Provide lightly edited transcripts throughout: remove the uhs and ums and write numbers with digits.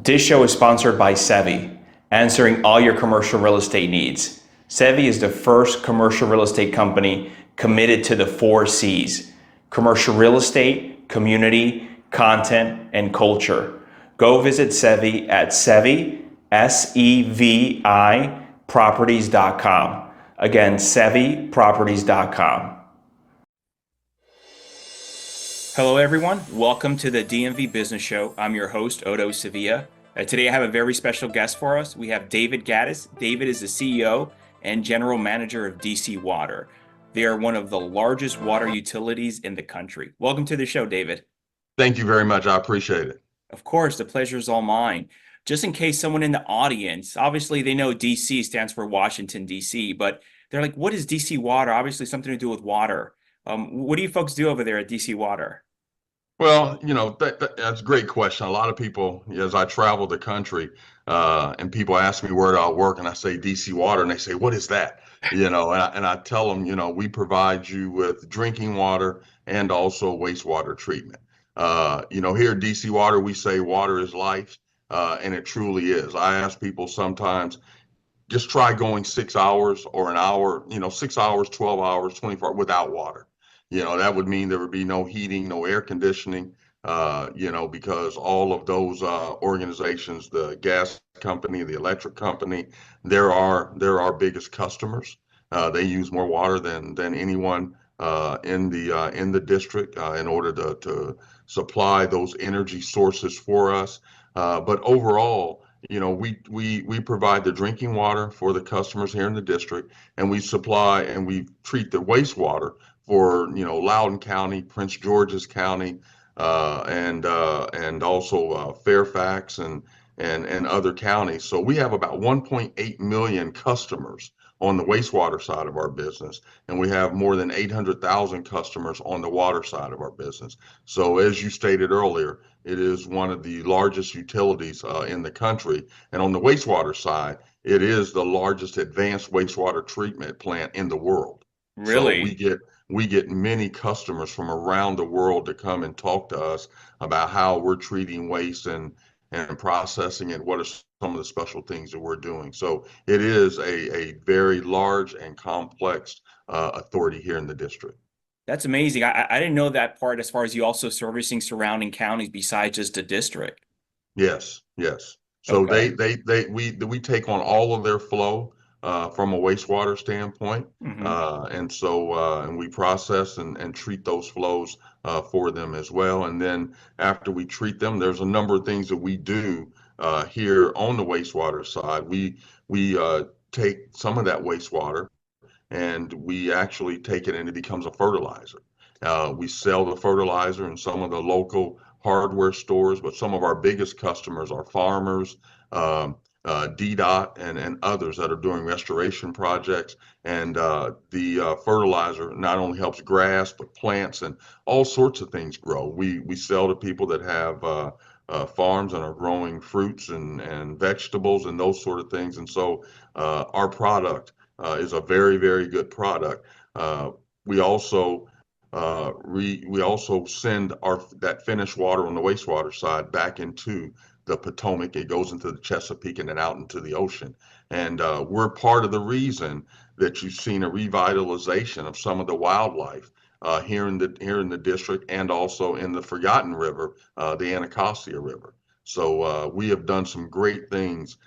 This show is sponsored by Sevi, answering all your commercial real estate needs. Sevi is the first commercial real estate company committed to the 4 C's: commercial real estate, community, content, and culture. Go visit Sevi at Sevi, SEVI, properties.com. Again, SeviProperties.com. Hello, everyone. Welcome to the DMV Business Show. I'm your host, Otto Sevilla. Today, I have a very special guest for us. We have David Gadis. David is the CEO and General Manager of DC Water. They are one of the largest water utilities in the country. Welcome to the show, David. Thank you very much. I appreciate it. Of course, the pleasure is all mine. Just in case someone in the audience, obviously they know DC stands for Washington, DC, but they're like, what is DC Water? Obviously something to do with water. What do you folks do over there at DC Water? Well, that's a great question. A lot of people, as I travel the country, and people ask me where do I work, and I say DC Water, and they say, "What is that?" And I tell them, we provide you with drinking water and also wastewater treatment. Here at DC Water, we say water is life, and it truly is. I ask people sometimes, just try going 6 hours or an hour, 6 hours, 12 hours, 24 without water. That would mean there would be no heating, no air conditioning, because all of those organizations, the gas company, the electric company, they're our biggest customers. They use more water than anyone in the district in order to supply those energy sources for us. But overall, we provide the drinking water for the customers here in the district, and we supply and we treat the wastewater for Loudoun County, Prince George's County, and also Fairfax and other counties. So we have about 1.8 million customers on the wastewater side of our business, and we have more than 800,000 customers on the water side of our business. So as you stated earlier, it is one of the largest utilities in the country, and on the wastewater side, it is the largest advanced wastewater treatment plant in the world. So Really? we get many customers from around the world to come and talk to us about how we're treating waste and processing it. What are some of the special things that we're doing? So it is a very large and complex authority here in the district. That's amazing. I didn't know that part as far as you also servicing surrounding counties besides just the district. Yes, yes. So Okay. we take on all of their flow from a wastewater standpoint, Hmm. and we process and treat those flows for them as well. And then after we treat them, there's a number of things that we do here on the wastewater side. We take some of that wastewater and we actually take it and it becomes a fertilizer. We sell the fertilizer in some of the local hardware stores, but some of our biggest customers are farmers, DDOT, and others that are doing restoration projects. And the fertilizer not only helps grass, but plants and all sorts of things grow. We sell to people that have farms and are growing fruits and vegetables and those sort of things. And so our product is a very, very good product. We also we also send that finished water on the wastewater side back into the Potomac. It goes into the Chesapeake and then out into the ocean. And we're part of the reason that you've seen a revitalization of some of the wildlife here in the district and also in the Forgotten River, the Anacostia River. So we have done some great things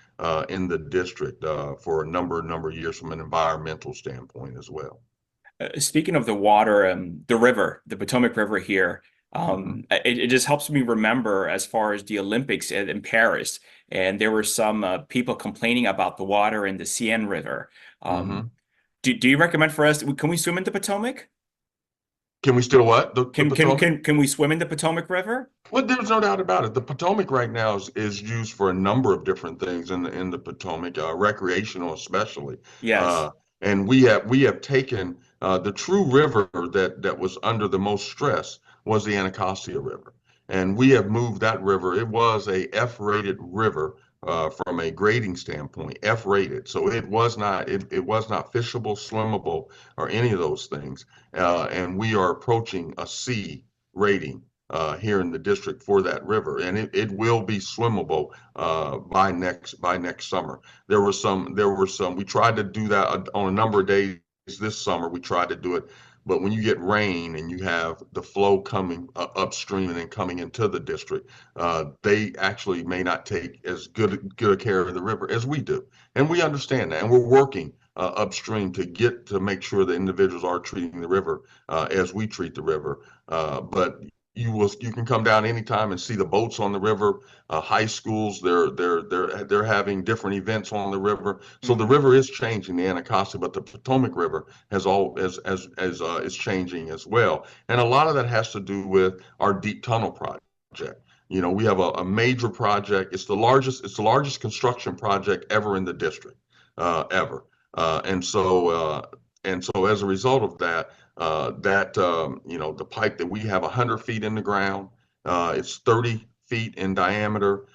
in the district for a number of years from an environmental standpoint as well. Speaking of the water, the river, the Potomac River here, Hmm. it just helps me remember as far as the Olympics in Paris, and there were some people complaining about the water in the Seine River. Um, Hmm. do you recommend for us? Can we swim in the Potomac? Can we still what? The Potomac? Can we swim in the Potomac River? Well, there's no doubt about it. The Potomac right now is used for a number of different things in the Potomac, recreational especially. Yes. Uh, and we have taken the true river that was under the most stress was the Anacostia River, and we have moved that river. It was a F-rated river from a grading standpoint, F-rated. So it was not fishable, swimmable, or any of those things. And we are approaching a C rating here in the district for that river, and it will be swimmable by next summer. There were some. We tried to do that on a number of days this summer. We tried to do it, but when you get rain and you have the flow coming upstream and then coming into the district, they actually may not take as good care of the river as we do, and we understand that, and we're working upstream to make sure that individuals are treating the river as we treat the river. But you can come down anytime and see the boats on the river. High schools, they're having different events on the river. So the river is changing, the Anacostia, but the Potomac River has all as is changing as well. And a lot of that has to do with our deep tunnel project. We have a major project. It's the largest construction project ever in the district, ever. And so as a result of that, the pipe that we have 100 feet in the ground, it's 30 feet in diameter.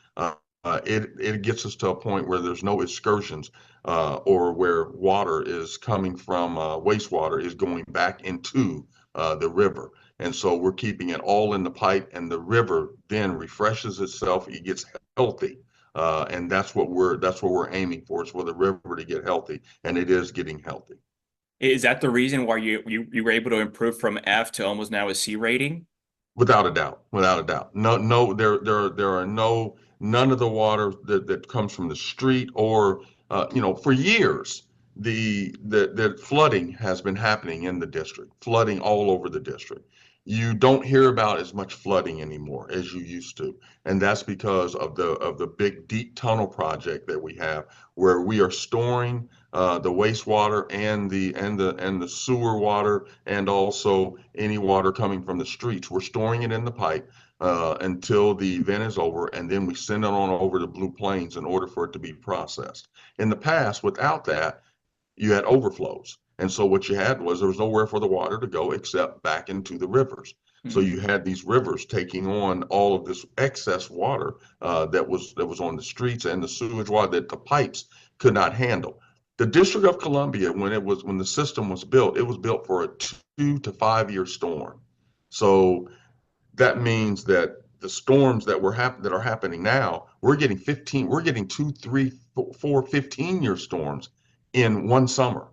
It gets us to a point where there's no excursions, or where water is coming from, wastewater is going back into the river. And so we're keeping it all in the pipe, and the river then refreshes itself. It gets healthy. And that's what we're aiming for, is for the river to get healthy, and it is getting healthy. Is that the reason why you were able to improve from F to almost now a C rating? Without a doubt, without a doubt. No, no, there are none of the water that comes from the street, or for years, the flooding has been happening in the district, flooding all over the district. You don't hear about as much flooding anymore as you used to, and that's because of the big deep tunnel project that we have, where we are storing the wastewater and the sewer water, and also any water coming from the streets. We're storing it in the pipe until the event is over, and then we send it on over to Blue Plains in order for it to be processed. In the past, without that, you had overflows. And so what you had was, there was nowhere for the water to go except back into the rivers. So Mhm. you had these rivers taking on all of this excess water that was on the streets, and the sewage water that the pipes could not handle. The District of Columbia, when the system was built, it was built for a 2 to 5 year storm. So that means that the storms that are happening now, we're getting 2, 3, 4, 15 year storms in one summer.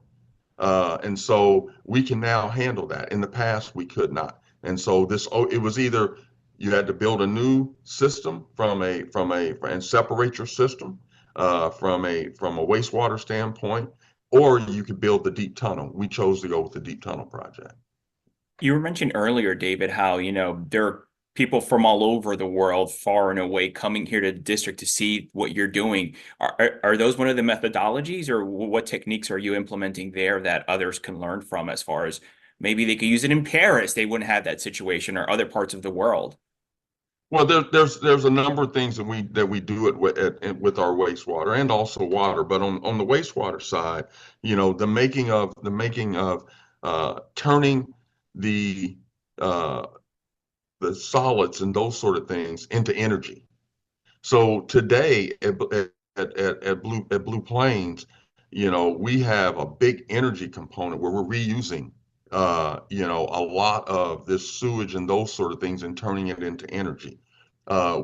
And so we can now handle that. In the past, we could not. And so it was either you had to build a new system and separate your system from a wastewater standpoint, or you could build the deep tunnel. We chose to go with the deep tunnel project. You were mentioning earlier, David, how, there are people from all over the world, far and away, coming here to the district to see what you're doing. Are those one of the methodologies, or what techniques are you implementing there that others can learn from, as far as maybe they could use it in Paris, they wouldn't have that situation, or other parts of the world? Well, there's a number of things that we do with our wastewater and also water. But on the wastewater side, the making of turning the uh, the solids and those sort of things into energy. So today at Blue Plains, we have a big energy component where we're reusing, a lot of this sewage and those sort of things, and turning it into energy.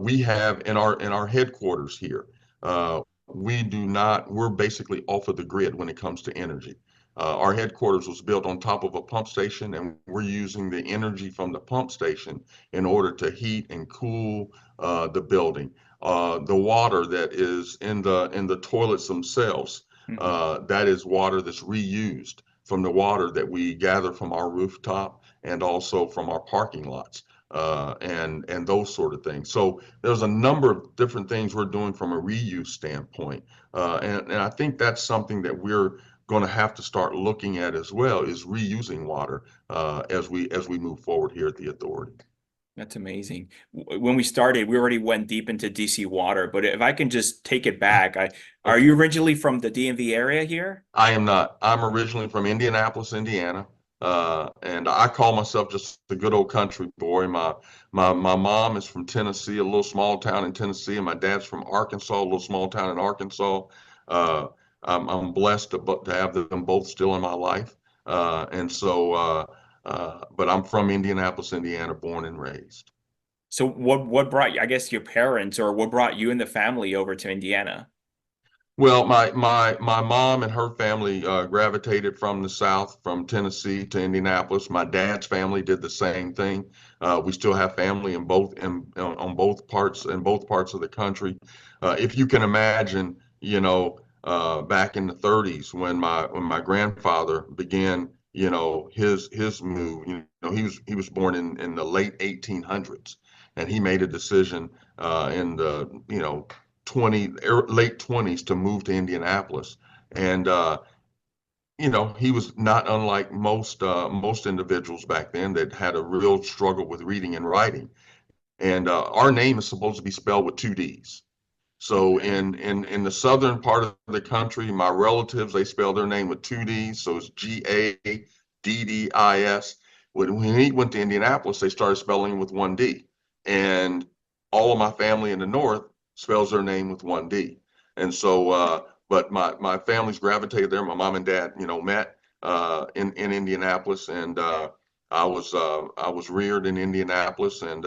We have in our headquarters here, we're basically off of the grid when it comes to energy. Our headquarters was built on top of a pump station, and we're using the energy from the pump station in order to heat and cool the building. The water that is in the toilets themselves, Mhm. that is water that's reused from the water that we gather from our rooftop and also from our parking lots, and those sort of things. So there's a number of different things we're doing from a reuse standpoint, and I think that's something that we're going to have to start looking at as well, is reusing water as we move forward here at the authority. That's amazing. When we started, we already went deep into DC water, but if I can just take it back, are Okay. you originally from the DMV area here? I am not. I'm originally from Indianapolis, Indiana, and I call myself just a good old country boy. My mom is from Tennessee, a little small town in Tennessee, and my dad's from Arkansas, a little small town in Arkansas. Uh, I'm blessed to have them both still in my life, but I'm from Indianapolis, Indiana, born and raised. So what brought you, I guess your parents or what brought you and the family over to Indiana? Well, my mom and her family gravitated from the South, from Tennessee to Indianapolis. My dad's family did the same thing. We still have family on both parts of the country. If you can imagine, back in the 30s when my grandfather began, his move. He was born in the late 1800s, and he made a decision in the late 20s to move to Indianapolis. And he was not unlike most individuals back then that had a real struggle with reading and writing. And our name is supposed to be spelled with two D's. So Okay. in the southern part of the country, my relatives, they spell their name with two D's, so it's Gaddis. When he went to Indianapolis, they started spelling with one D. And all of my family in the north spells their name with one D. And so but my family's gravitated there. My mom and dad, met in Indianapolis, and I was reared in Indianapolis, and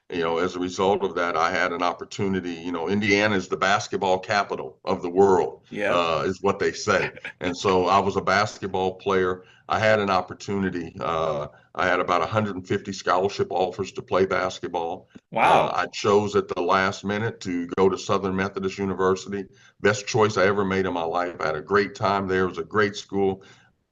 as a result of that, I had an opportunity. Indiana is the basketball capital of the world, Yep. is what they say. And so I was a basketball player. I had an opportunity. I had about 150 scholarship offers to play basketball. Wow. I chose at the last minute to go to Southern Methodist University. Best choice I ever made in my life. I had a great time there. It was a great school.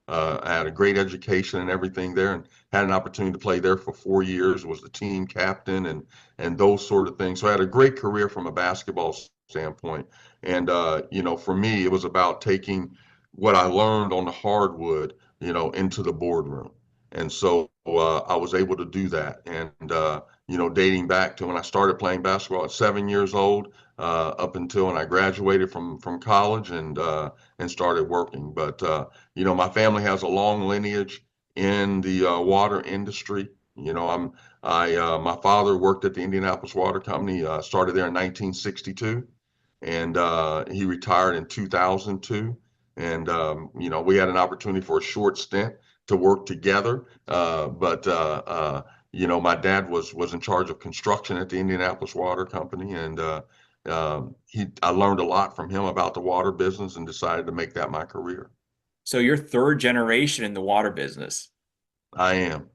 I had a great education and everything there, and had an opportunity to play there for 4 years. Was the team captain and those sort of things. So I had a great career from a basketball standpoint. And for me, it was about taking what I learned on the hardwood, into the boardroom. And so I was able to do that. And dating back to when I started playing basketball at 7 years old, up until when I graduated from college and started working. But my family has a long lineage in the water industry. My father worked at the Indianapolis Water Company, started there in 1962, and he retired in 2002. And we had an opportunity for a short stint to work together. But my dad was in charge of construction at the Indianapolis Water Company, and I learned a lot from him about the water business and decided to make that my career. So you're third generation in the water business. I am.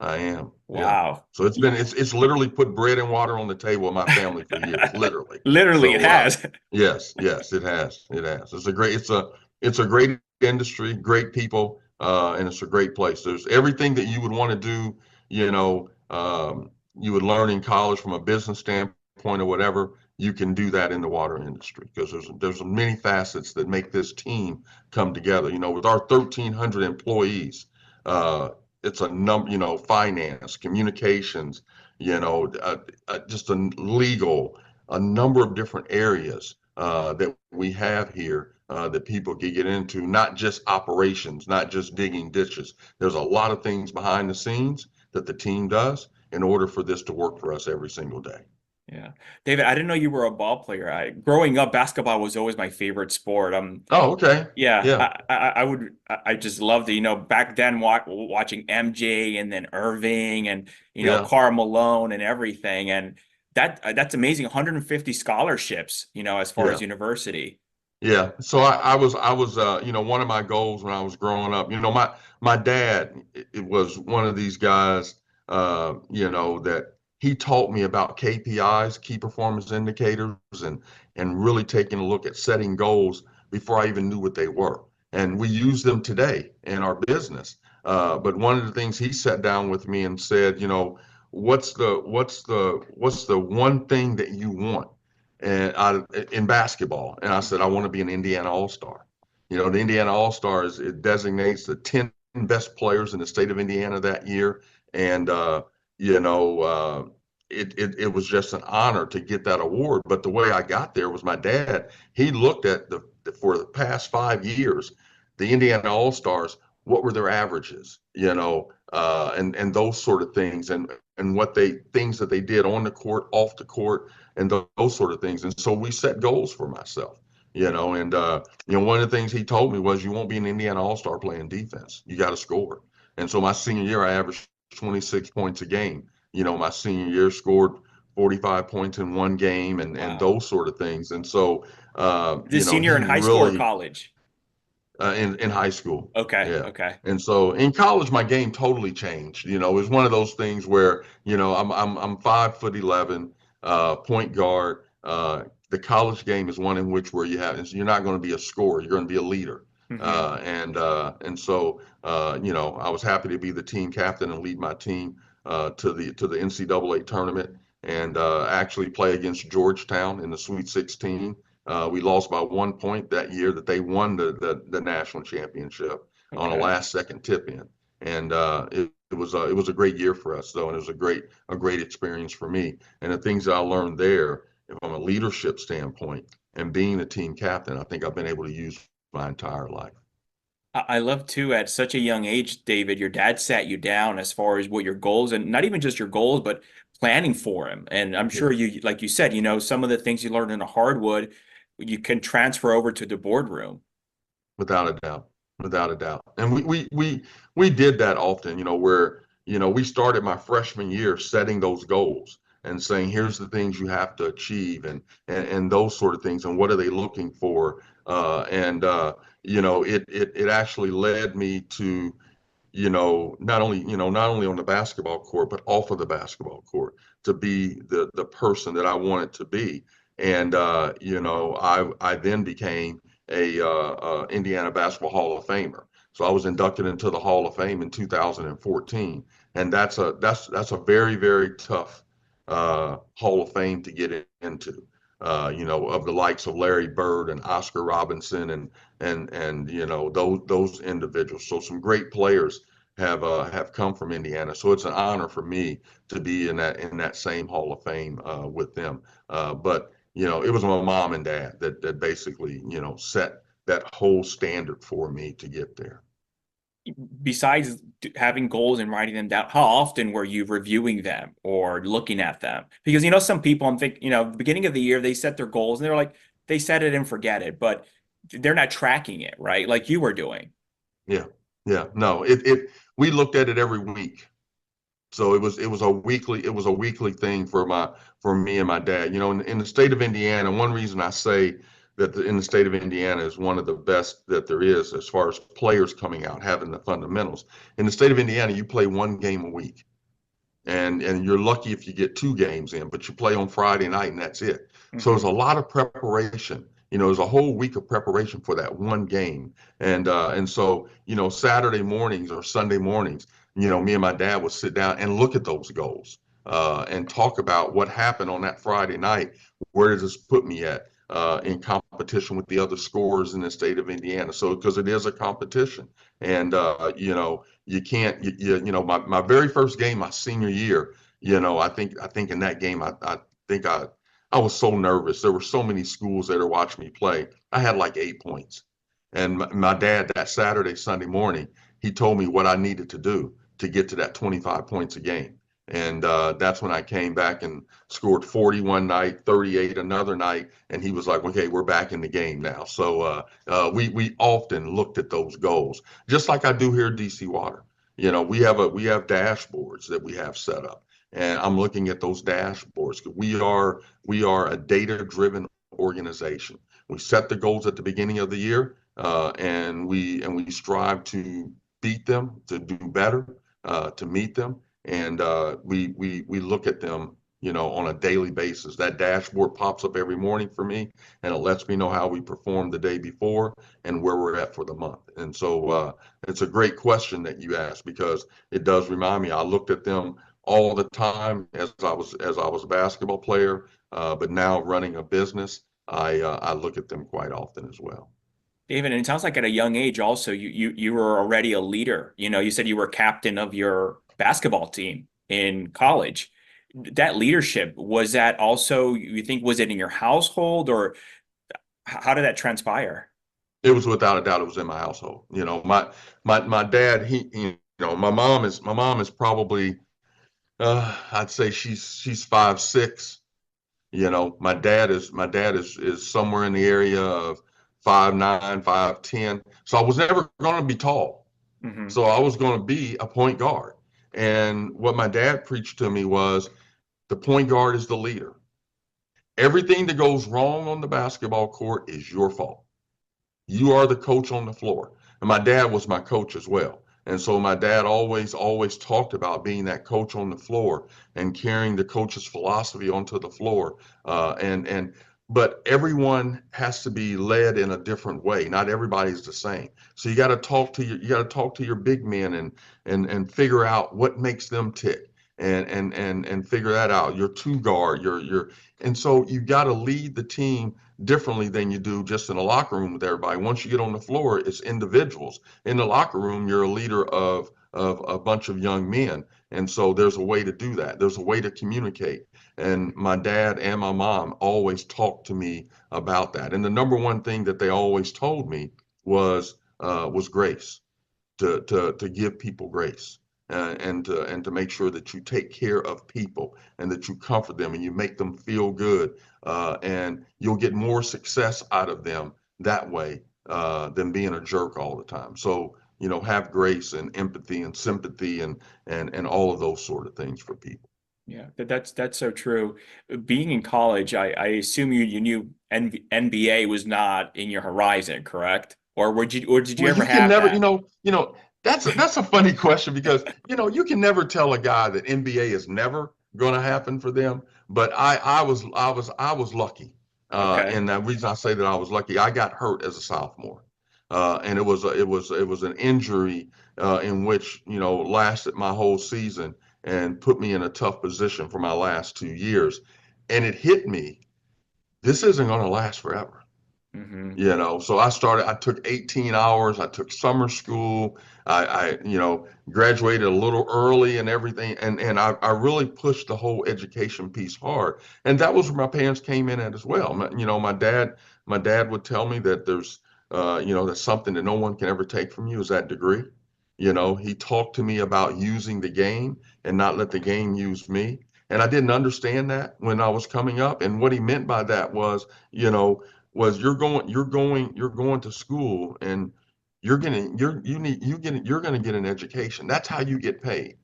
I am. Yeah. Wow. So it's literally put bread and water on the table in my family for years, literally. Literally, it So has. yes, it has. It has. It's a great industry, great people, and it's a great place. There's everything that you would want to do, you would learn in college from a business standpoint or whatever. You can do that in the water industry because there's many facets that make this team come together. With our 1,300 employees, it's a number, finance, communications, just a legal, a number of different areas that we have here that people can get into, not just operations, not just digging ditches. There's a lot of things behind the scenes that the team does in order for this to work for us every single day. Yeah. David, I didn't know you were a ball player. Growing up, basketball was always my favorite sport. Oh, okay. Yeah, Yeah, I just loved it. Back then watching MJ and then Irving and yeah. Karl Malone and everything. And that's amazing. 150 scholarships, as far as Yeah. university. Yeah. So I was one of my goals when I was growing up, my dad, it was one of these guys, that he taught me about KPIs, key performance indicators, and really taking a look at setting goals before I even knew what they were. And we use them today in our business. But one of the things he sat down with me and said, what's the one thing that you want? In basketball, and I said I want to be an Indiana All-Star. The Indiana All-Stars, it designates the 10 best players in the state of Indiana that year, and you know it was just an honor to get that award. But the way I got there was my dad. He looked at for the past 5 years, the Indiana All-Stars, what were their averages, and those sort of things, and what things that they did on the court, off the court, and those sort of things. And so we set goals for myself, and one of the things he told me was, you won't be an Indiana All-Star playing defense. You got to score. And so my senior year, I averaged 26 points a game. my senior year scored 45 points in one game and Wow. those sort of things. And so, The senior he in high school or really, college? in high school. Okay. Yeah. Okay. And so in college, my game totally changed. It was one of those things where, I'm 5'11", point guard. The college game is one in which where you're not going to be a scorer, you're going to be a leader. Hmm. And so, I was happy to be the team captain and lead my team to the NCAA tournament and actually play against Georgetown in the Sweet 16. We lost by 1 point that year that they won the national championship on a Okay. last second tip in, and it was a great year for us though, and it was a great experience for me. And the things that I learned there from a leadership standpoint and being a team captain, I think I've been able to use my entire life. I love too at such a young age, David, your dad sat you down as far as what your goals and not even just your goals, but planning for him. And I'm Yeah. sure you, like you said, some of the things you learned in a hardwood, you can transfer over to the boardroom. Without a doubt, without a doubt. And we did that often, where, we started my freshman year setting those goals and saying, here's the things you have to achieve and those sort of things. And what are they looking for? And it actually led me to, not only on the basketball court, but off of the basketball court to be the person that I wanted to be. And, I then became a Indiana Basketball Hall of Famer. So I was inducted into the Hall of Fame in 2014, and that's a very, very tough Hall of Fame to get into. Of the likes of Larry Bird and Oscar Robinson and those individuals. So some great players have come from Indiana. So it's an honor for me to be in that same Hall of Fame with them. But it was my mom and dad that basically set that whole standard for me to get there. Besides having goals and writing them down, how often were you reviewing them or looking at them? Because some people I'm thinking, the beginning of the year they set their goals and they're like they set it and forget it, but they're not tracking it, right? Like you were doing. Yeah, yeah. No, it we looked at it every week. So it was a weekly thing for me and my dad. In the state of Indiana, one reason I say that in the state of Indiana is one of the best that there is as far as players coming out having the fundamentals. In the state of Indiana, you play one game a week, and you're lucky if you get two games in, but you play on Friday night and that's it. So there's Hmm. a lot of preparation. There's a whole week of preparation for that one game, and so Saturday mornings or Sunday mornings, me and my dad would sit down and look at those goals and talk about what happened on that Friday night. Where does this put me at in competition with the other scorers in the state of Indiana? So because it is a competition, and you can't my very first game my senior year, I think in that game I was so nervous. There were so many schools that are watching me play. I had like 8 points, and my dad that Saturday Sunday morning, he told me what I needed to do to get to that 25 points a game. And that's when I came back and scored 40 one night, 38 another night, and he was like, "Okay, we're back in the game now." So we often looked at those goals, just like I do here at DC Water. We have dashboards that we have set up, and I'm looking at those dashboards. We are a data-driven organization. We set the goals at the beginning of the year, and we strive to beat them, to do better, to meet them, and we look at them, on a daily basis. That dashboard pops up every morning for me, and it lets me know how we performed the day before and where we're at for the month. And so it's a great question that you asked because it does remind me. I looked at them all the time as I was a basketball player, but now running a business, I look at them quite often as well. David, and it sounds like at a young age also you were already a leader. You said you were captain of your basketball team in college. That leadership, was that also, you think, was it in your household or how did that transpire? It was without a doubt, it was in my household. My dad, my mom is probably, I'd say she's 5'6". My dad is somewhere in the area of 5'9", 5'10". So I was never going to be tall. Hmm. So I was going to be a point guard. And what my dad preached to me was the point guard is the leader. Everything that goes wrong on the basketball court is your fault. You are the coach on the floor. And my dad was my coach as well. And so my dad always talked about being that coach on the floor and carrying the coach's philosophy onto the floor. But everyone has to be led in a different way. Not everybody's the same. So you got to talk to your big men and figure out what makes them tick and figure that out. Your two guard, and so you got to lead the team differently than you do just in the locker room with everybody. Once you get on the floor, it's individuals. In the locker room, you're a leader of a bunch of young men. And so there's a way to do that. There's a way to communicate. And my dad and my mom always talked to me about that. And the number one thing that they always told me was grace, to give people grace. And to make sure that you take care of people and that you comfort them and you make them feel good, and you'll get more success out of them that way than being a jerk all the time. So have grace and empathy and sympathy and all of those sort of things for people. Yeah, that's so true. Being in college, I assume you knew NBA was not in your horizon, correct? Or did you Well, ever you can have never, that? that's a funny question because you can never tell a guy that NBA is never going to happen for them. But I was lucky, Okay. and the reason I say that I was lucky, I got hurt as a sophomore, and it was an injury in which lasted my whole season and put me in a tough position for my last 2 years, and it hit me. This isn't going to last forever. Hmm. So I took 18 hours, I took summer school, I graduated a little early and everything. And I really pushed the whole education piece hard. And that was where my parents came in at as well. My dad would tell me that that's something that no one can ever take from you is that degree. He talked to me about using the game and not let the game use me. And I didn't understand that when I was coming up. And what he meant by that you know, you're going to school and you're gonna get an education. That's how you get paid.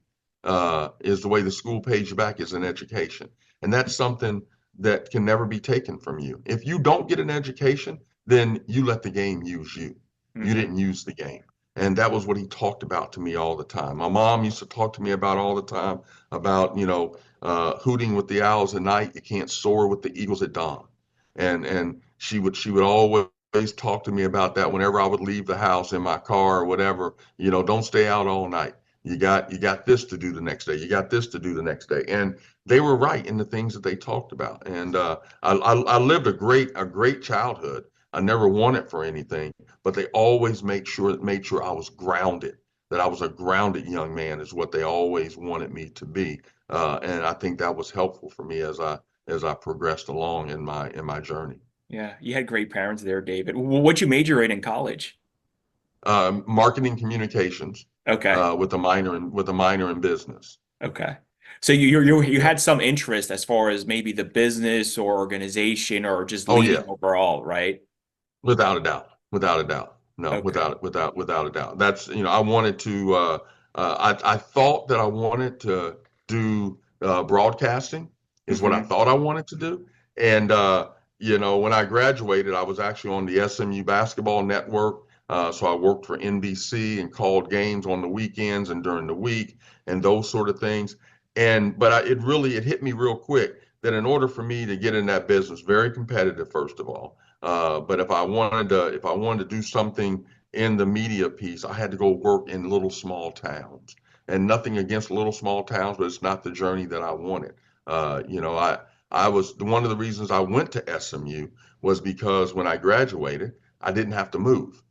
Is the way the school pays you back is an education, and that's something that can never be taken from you. If you don't get an education, then you let the game use you. You Hmm. didn't use the game. And that was what he talked about to me all the time. My mom used to talk to me about all the time about, hooting with the owls at night. You can't soar with the eagles at dawn. And she would always talk to me about that whenever I would leave the house in my car or whatever. Don't stay out all night. You got this to do the next day. You got this to do the next day. And they were right in the things that they talked about. And I lived a great childhood. I never wanted for anything, but they always made sure I was grounded. That I was a grounded young man is what they always wanted me to be. And I think that was helpful for me as I progressed along in my journey. Yeah, you had great parents there, David. What'd you major in college? Marketing communications, Okay. with a minor in business. Okay. So you Yeah. had some interest as far as maybe the business or organization or just Oh leading yeah. overall, right? Without a doubt. Without a doubt. No, Okay. without a doubt. That's, I wanted to, I thought that I wanted to do broadcasting is what I Hmm. thought I wanted to do. And, when I graduated, I was actually on the SMU basketball network. So I worked for NBC and called games on the weekends and during the week and those sort of things. But it hit me real quick that in order for me to get in that business, very competitive, first of all, but if I wanted to do something in the media piece, I had to go work in little small towns. And nothing against little small towns, but it's not the journey that I wanted. I was one of the reasons I went to SMU was because when I graduated, I didn't have to move.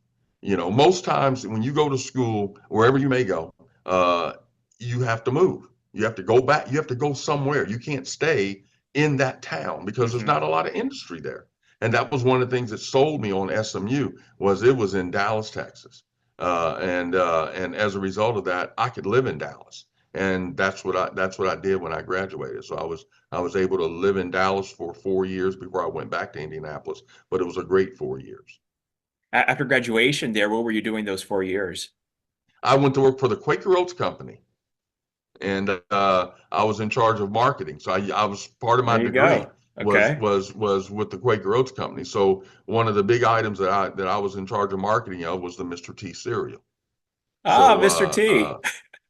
Most times when you go to school, wherever you may go, uh, you have to move. You have to go back. You have to go somewhere. You can't stay in that town because there's Hmm. not a lot of industry there. And that was one of the things that sold me on SMU was it was in Dallas, Texas, and as a result of that, I could live in Dallas, and that's what I did when I graduated. So I was able to live in Dallas for 4 years before I went back to Indianapolis, but it was a great 4 years. After graduation there, what were you doing those 4 years? I went to work for the Quaker Oats Company. and I was in charge of marketing. So I was part of my There you degree go. Okay. was with the Quaker Oats company. So one of the big items that I was in charge of marketing of was the Mr. T cereal. Ah, So Mr. T.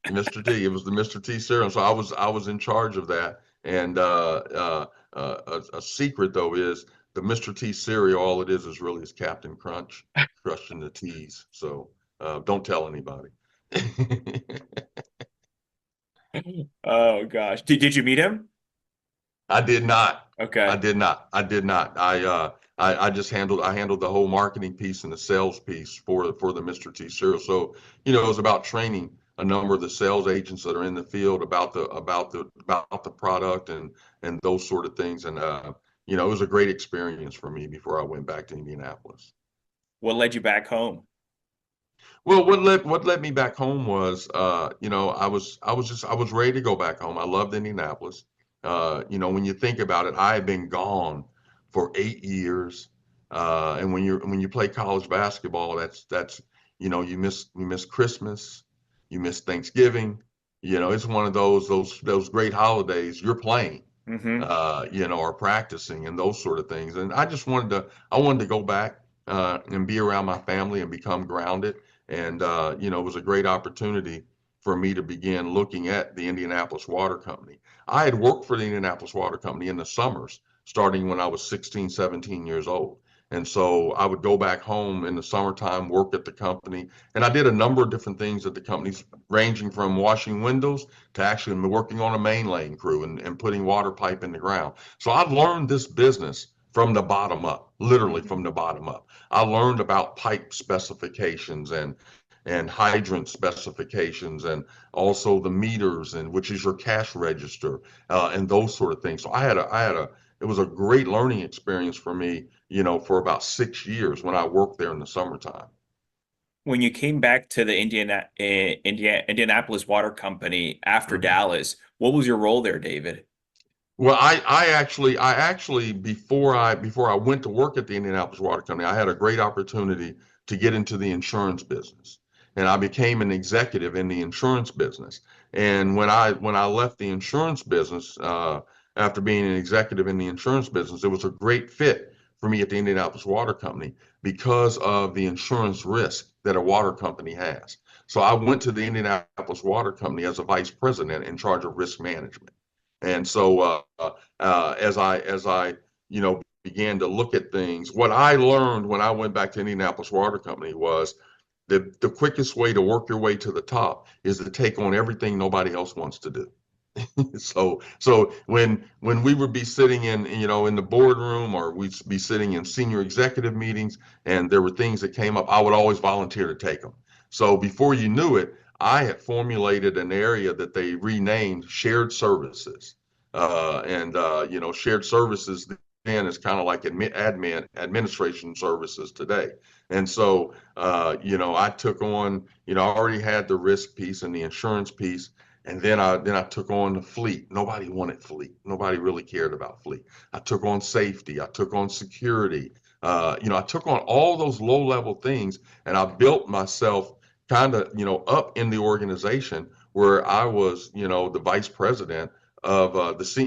Mr. T, it was the Mr. T cereal. So I was in charge of that. And a secret though is the Mr. T cereal. All it is really is Captain Crunch crushed into T's. So don't tell anybody. Oh gosh. Did you meet him? I did not. I Okay. did not. I did not. I just handled the whole marketing piece and the sales piece for the Mr. T cereal. So, it was about training a number of the sales agents that are in the field about the product and those sort of things. And it was a great experience for me before I went back to Indianapolis. What led you back home? Well, what led me back home was, I was ready to go back home. I loved Indianapolis. When you think about it, I had been gone for 8 years, and when you play college basketball, that's you miss Christmas, you miss Thanksgiving. It's one of those great holidays. You're playing, Mm-hmm. or practicing and those sort of things. And I wanted to go back and be around my family and become grounded. And it was a great opportunity for me to begin looking at the Indianapolis Water Company. I had worked for the Indianapolis Water Company in the summers, starting when I was 16, 17 years old. And so I would go back home in the summertime, work at the company. And I did a number of different things at the companies, ranging from washing windows to actually working on a main lane crew and putting water pipe in the ground. So I've learned this business from the bottom up, literally Mm-hmm. from the bottom up. I learned about pipe specifications and hydrant specifications and also the meters and which is your cash register and those sort of things. So it was a great learning experience for me, for about 6 years when I worked there in the summertime. When you came back to the Indianapolis Water Company after Mhm. Dallas, what was your role there, David? Well, I actually before I went to work at the Indianapolis Water Company, I had a great opportunity to get into the insurance business, and I became an executive in the insurance business. And when I left the insurance business, after being an executive in the insurance business, it was a great fit for me at the Indianapolis Water Company because of the insurance risk that a water company has. So I went to the Indianapolis Water Company as a vice president in charge of risk management. And so as I began to look at things, what I learned when I went back to Indianapolis Water Company was the quickest way to work your way to the top is to take on everything nobody else wants to do. So when we would be sitting in the boardroom, or we'd be sitting in senior executive meetings and there were things that came up, I would always volunteer to take them. So before you knew it, I had formulated an area that they renamed shared services. And shared services then is kind of like administration services today. And so I took on, I already had the risk piece and the insurance piece, and then I took on the fleet. Nobody wanted fleet. Nobody really cared about fleet. I took on safety. I took on security. I took on all those low level things, and I built myself kind of up in the organization where I was the vice president of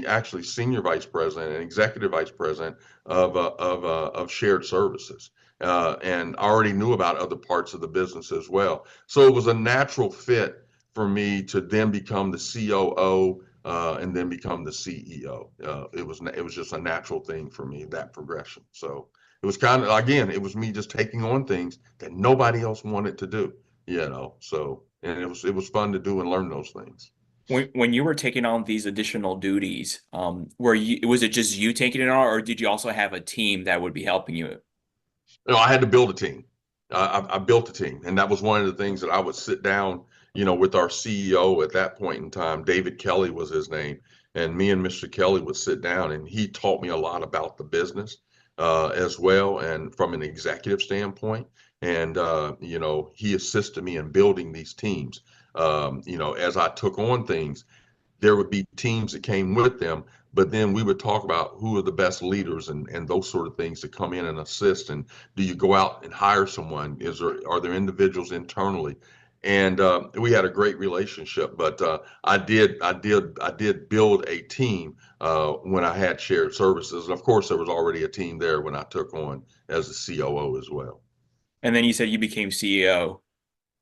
actually senior vice president and executive vice president of shared services. And I already knew about other parts of the business as well. So it was a natural fit for me to then become the COO and then become the CEO. It was just a natural thing for me, that progression. So it was kind of, again, it was me just taking on things that nobody else wanted to do. So and it was fun to do and learn those things. When you were taking on these additional duties, was it just you taking it on, or did you also have a team that would be helping you? I had to build a team. I built a team, and that was one of the things that I would sit down, with our CEO at that point in time. David Kelly was his name, and me and Mr. Kelly would sit down, and he taught me a lot about the business as well, and from an executive standpoint. And he assisted me in building these teams. As I took on things, there would be teams that came with them, but then we would talk about who are the best leaders and those sort of things to come in and assist. And do you go out and hire someone? Are there individuals internally? and we had a great relationship. But I did build a team when I had shared services, and of course there was already a team there when I took on as a COO as well. And then you said you became CEO.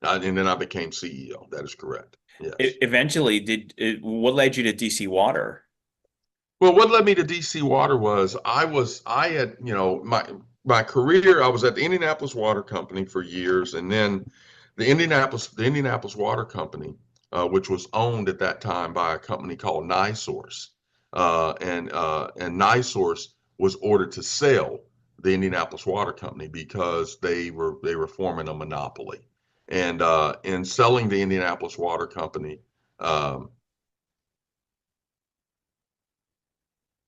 And then I became CEO. That is correct. Yes. Eventually, what led you to DC Water? Well, what led me to DC Water was I had, my career, I was at the Indianapolis Water Company for years, and then the Indianapolis Water Company, which was owned at that time by a company called NiSource, and NiSource was ordered to sell the Indianapolis Water Company because they were forming a monopoly, and in selling the Indianapolis Water Company, um,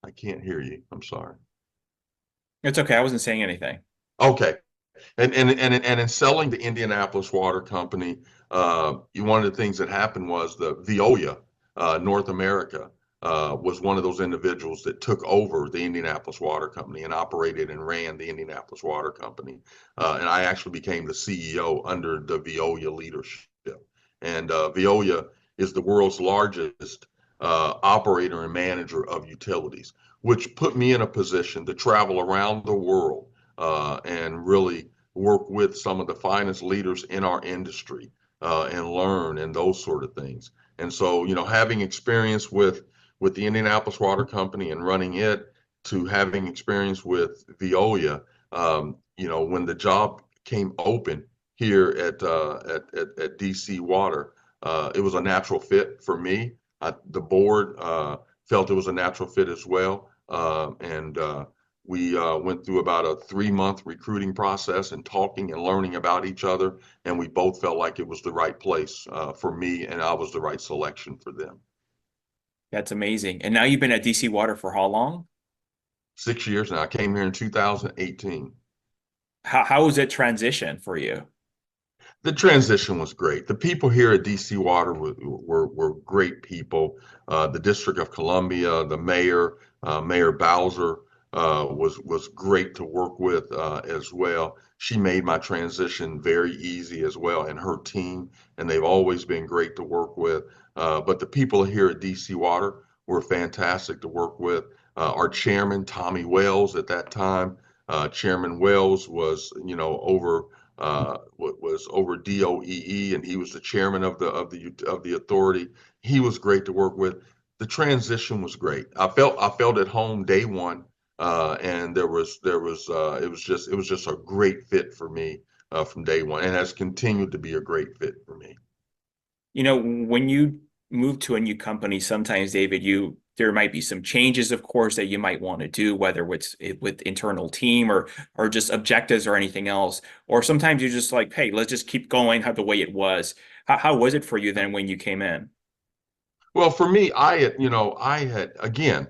I can't hear you. I'm sorry. It's okay. I wasn't saying anything. Okay. And in selling the Indianapolis Water Company, one of the things that happened was the Veolia, North America, was one of those individuals that took over the Indianapolis Water Company and operated and ran the Indianapolis Water Company. And I actually became the CEO under the Veolia leadership. And Veolia is the world's largest operator and manager of utilities, which put me in a position to travel around the world and really work with some of the finest leaders in our industry and learn and those sort of things. And so, having experience with the Indianapolis Water Company and running it, to having experience with Veolia, when the job came open here at DC Water, it was a natural fit for me. The board felt it was a natural fit as well, and we went through about a 3-month recruiting process and talking and learning about each other, and we both felt like it was the right place for me, and I was the right selection for them. That's amazing. And now you've been at DC Water for how long? 6 years now. I came here in 2018. How was it transition for you? The transition was great. The people here at DC Water were great people. The District of Columbia, the mayor, Mayor Bowser, was great to work with as well. She made my transition very easy as well, and her team, and they've always been great to work with. But the people here at DC Water were fantastic to work with. Our chairman, Tommy Wells, at that time, Chairman Wells was over DOEE, and he was the chairman of the authority. He was great to work with. The transition was great. I felt at home day one, and it was just a great fit for me from day one, and has continued to be a great fit for me. When you move to a new company, sometimes, David, there might be some changes, of course, that you might want to do, whether it's with internal team or just objectives or anything else. Or sometimes you're just like, hey, let's just keep going the way it was. How was it for you then when you came in? Well, for me, I had again,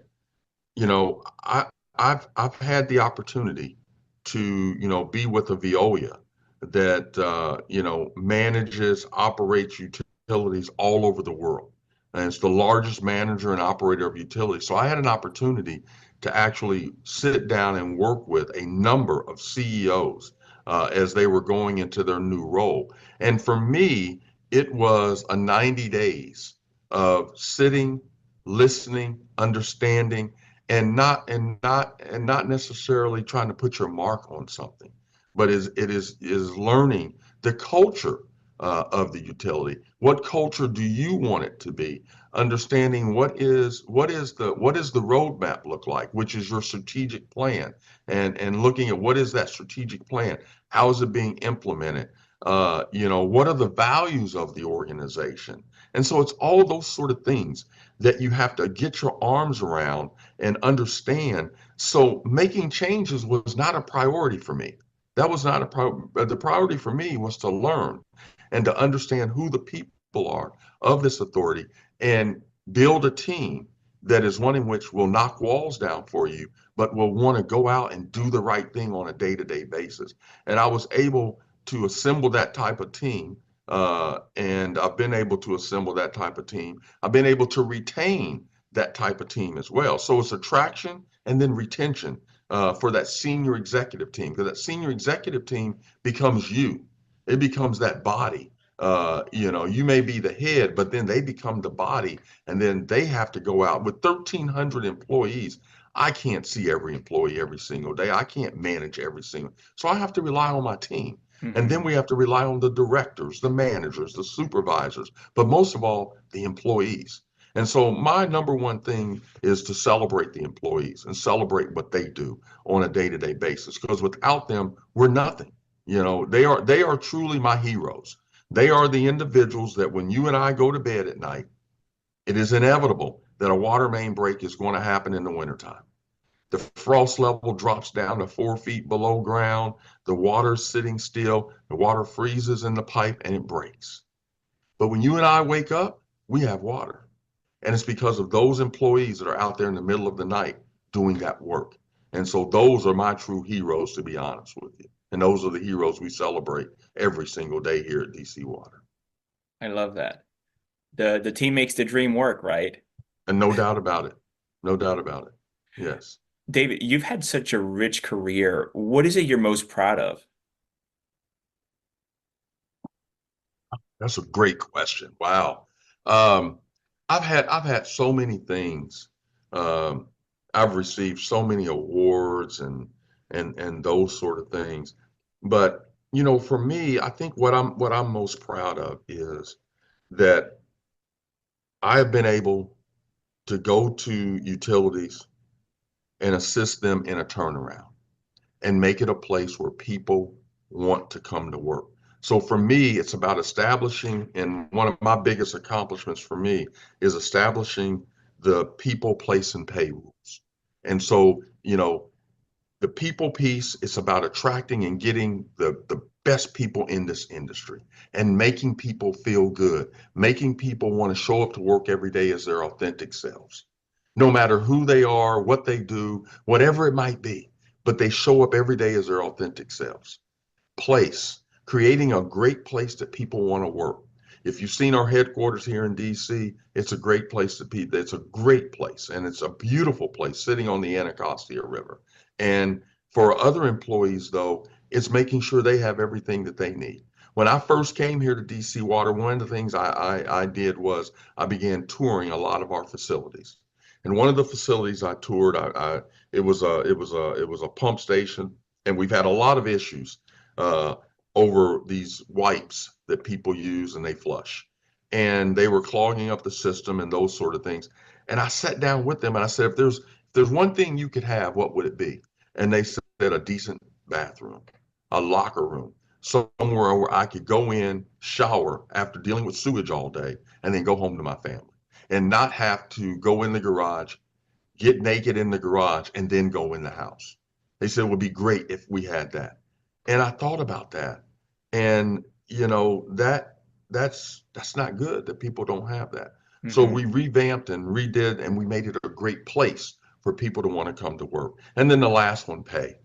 you know, I I've had the opportunity to, be with a Veolia that manages, operates utilities all over the world. And it's the largest manager and operator of utilities. So I had an opportunity to actually sit down and work with a number of CEOs as they were going into their new role. And for me, it was a 90 days of sitting, listening, understanding, and not necessarily trying to put your mark on something, but is learning the culture of the utility. What culture do you want it to be? Understanding what is the roadmap look like, which is your strategic plan, and looking at what is that strategic plan, how is it being implemented, what are the values of the organization. And so it's all those sort of things that you have to get your arms around and understand. So making changes was not a priority for me. That was not the priority for me was to learn and to understand who the people are of this authority and build a team that is one in which will knock walls down for you, but will want to go out and do the right thing on a day-to-day basis. And I was able to assemble that type of team. And I've been able to assemble that type of team. I've been able to retain that type of team as well. So it's attraction and then retention for that senior executive team, because that senior executive team becomes you. It becomes that body You may be the head, but then they become the body, and then they have to go out with 1,300 employees. I can't see every employee every single day. I can't manage every single. So I have to rely on my team. And then Hmm. we have to rely on the directors, the managers, the supervisors, but most of all, the employees. And so my number one thing is to celebrate the employees and celebrate what they do on a day-to-day basis, because without them, we're nothing. They are truly my heroes. They are the individuals that when you and I go to bed at night, it is inevitable that a water main break is going to happen in the wintertime. The frost level drops down to 4 feet below ground. The water's sitting still. The water freezes in the pipe and it breaks. But when you and I wake up, we have water. And it's because of those employees that are out there in the middle of the night doing that work. And so those are my true heroes, to be honest with you. And those are the heroes we celebrate every single day here at DC Water. I love that. The team makes the dream work, right? And no doubt about it. No doubt about it. Yes. David, you've had such a rich career. What is it you're most proud of? That's a great question. Wow. Um, I've had so many things. Um, I've received so many awards and those sort of things. But for me, I think what I'm most proud of is that I have been able to go to utilities and assist them in a turnaround and make it a place where people want to come to work. So for me, it's about establishing, and one of my biggest accomplishments for me is establishing the people, place, and pay rules. And so, the people piece is about attracting and getting the best people in this industry and making people feel good, making people want to show up to work every day as their authentic selves, no matter who they are, what they do, whatever it might be, but they show up every day as their authentic selves. Place, creating a great place that people want to work. If you've seen our headquarters here in DC, it's a great place to be. It's a great place, and it's a beautiful place sitting on the Anacostia River. And for other employees, though, it's making sure they have everything that they need. When I first came here to DC Water, one of the things I did was I began touring a lot of our facilities. And one of the facilities I toured, it was a pump station, and we've had a lot of issues uh, over these wipes that people use and they flush. And they were clogging up the system and those sort of things. And I sat down with them and I said, if there's one thing you could have, what would it be? And they said a decent bathroom, a locker room, somewhere where I could go in, shower after dealing with sewage all day, and then go home to my family and not have to go in the garage, get naked in the garage, and then go in the house. They said it would be great if we had that. And I thought about that. And that's not good that people don't have that. So Hmm. we revamped and redid and we made it a great place for people to want to come to work. And then the last one, pay.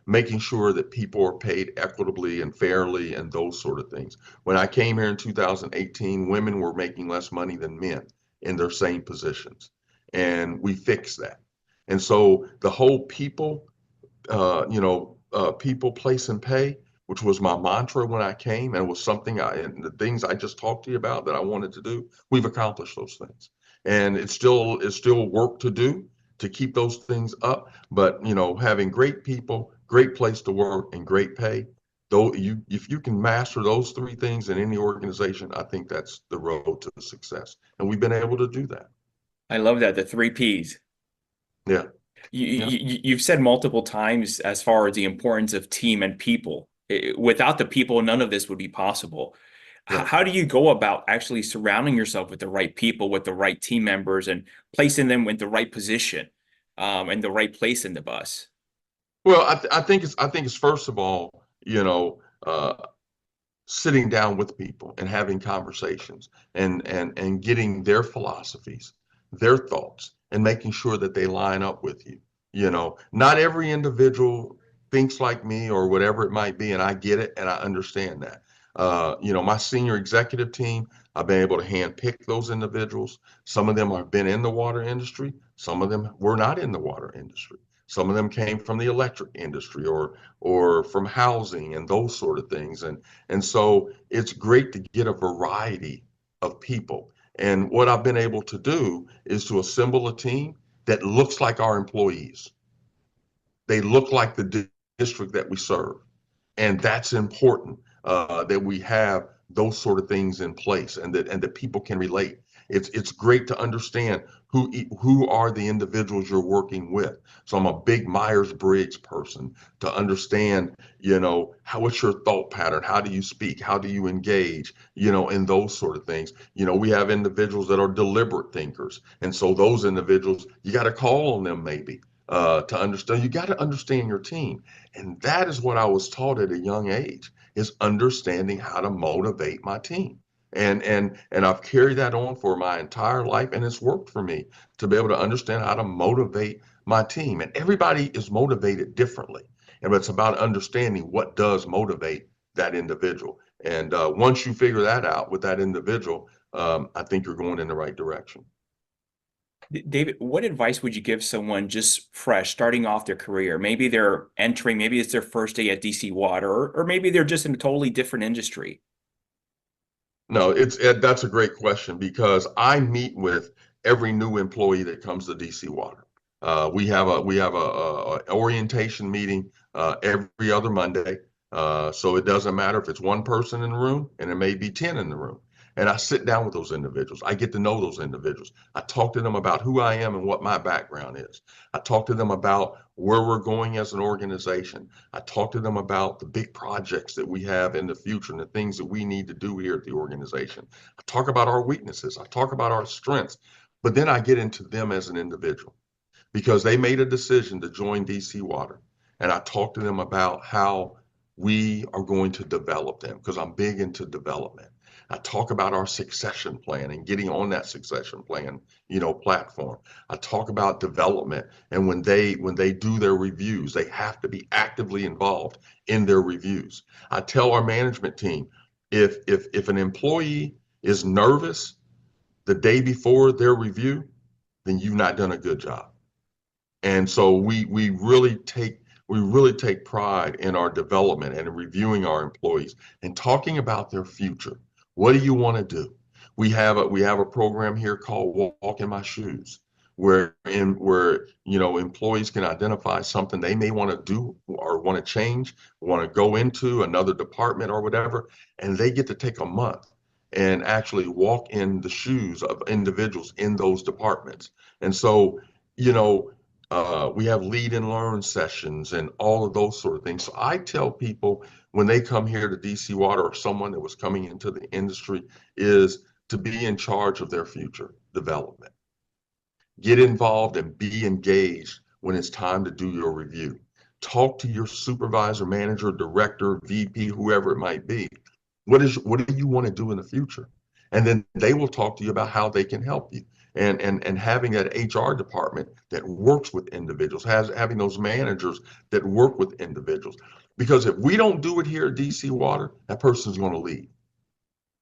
Making sure that people are paid equitably and fairly and those sort of things. When I came here in 2018, women were making less money than men in their same positions. And we fixed that. And so the whole people, place, and pay, which was my mantra when I came, and it was something and the things I just talked to you about that I wanted to do, we've accomplished those things. And it's still work to do to keep those things up. But, having great people, great place to work, and great pay, though if you can master those three things in any organization, I think that's the road to success. And we've been able to do that. I love that, the three Ps. Yeah. Yeah. You've said multiple times as far as the importance of team and people. Without the people, none of this would be possible. Right. How do you go about actually surrounding yourself with the right people, with the right team members, and placing them in the right position, and the right place in the bus? Well, I think it's first of all, sitting down with people and having conversations and getting their philosophies, their thoughts, and making sure that they line up with you. Not every individual thinks like me or whatever it might be, and I get it and I understand that. My senior executive team, I've been able to handpick those individuals. Some of them have been in the water industry, some of them were not in the water industry. Some of them came from the electric industry or from housing and those sort of things. And so it's great to get a variety of people. And what I've been able to do is to assemble a team that looks like our employees. They look like the district that we serve. And that's important, that we have those sort of things in place, and that people can relate. It's great to understand who are the individuals you're working with. So I'm a big Myers-Briggs person to understand, what's your thought pattern? How do you speak? How do you engage? And those sort of things. We have individuals that are deliberate thinkers, and so those individuals, you got to call on them maybe, to understand. You got to understand your team. And that is what I was taught at a young age, is understanding how to motivate my team. And I've carried that on for my entire life, and it's worked for me to be able to understand how to motivate my team. And everybody is motivated differently. And it's about understanding what does motivate that individual. And once you figure that out with that individual, I think you're going in the right direction. David, what advice would you give someone just fresh, starting off their career? Maybe they're entering, maybe it's their first day at DC Water, or maybe they're just in a totally different industry. No, that's a great question, because I meet with every new employee that comes to DC Water. We have a orientation meeting every other Monday. So it doesn't matter if it's one person in the room, and it may be 10 in the room. And I sit down with those individuals. I get to know those individuals. I talk to them about who I am and what my background is. I talk to them about where we're going as an organization. I talk to them about the big projects that we have in the future and the things that we need to do here at the organization. I talk about our weaknesses. I talk about our strengths. But then I get into them as an individual, because they made a decision to join DC Water. And I talk to them about how we are going to develop them, because I'm big into development. I talk about our succession plan and getting on that succession plan, platform. I talk about development, and when they do their reviews, they have to be actively involved in their reviews. I tell our management team, if an employee is nervous the day before their review, then you've not done a good job. And so we really take pride in our development and in reviewing our employees and talking about their future. What do you want to do? We have a program here called Walk in My Shoes, where employees can identify something they may want to do or want to change, want to go into another department or whatever, and they get to take a month and actually walk in the shoes of individuals in those departments. And so, you know, we have lead and learn sessions and all of those sort of things. So I tell people, when they come here to DC Water, or someone that was coming into the industry, is to be in charge of their future development. Get involved and be engaged when it's time to do your review. Talk to your supervisor, manager, director, VP, whoever it might be. What do you want to do in the future? And then they will talk to you about how they can help you. And having that HR department that works with individuals, having those managers that work with individuals. Because if we don't do it here at DC Water, that person's going to leave.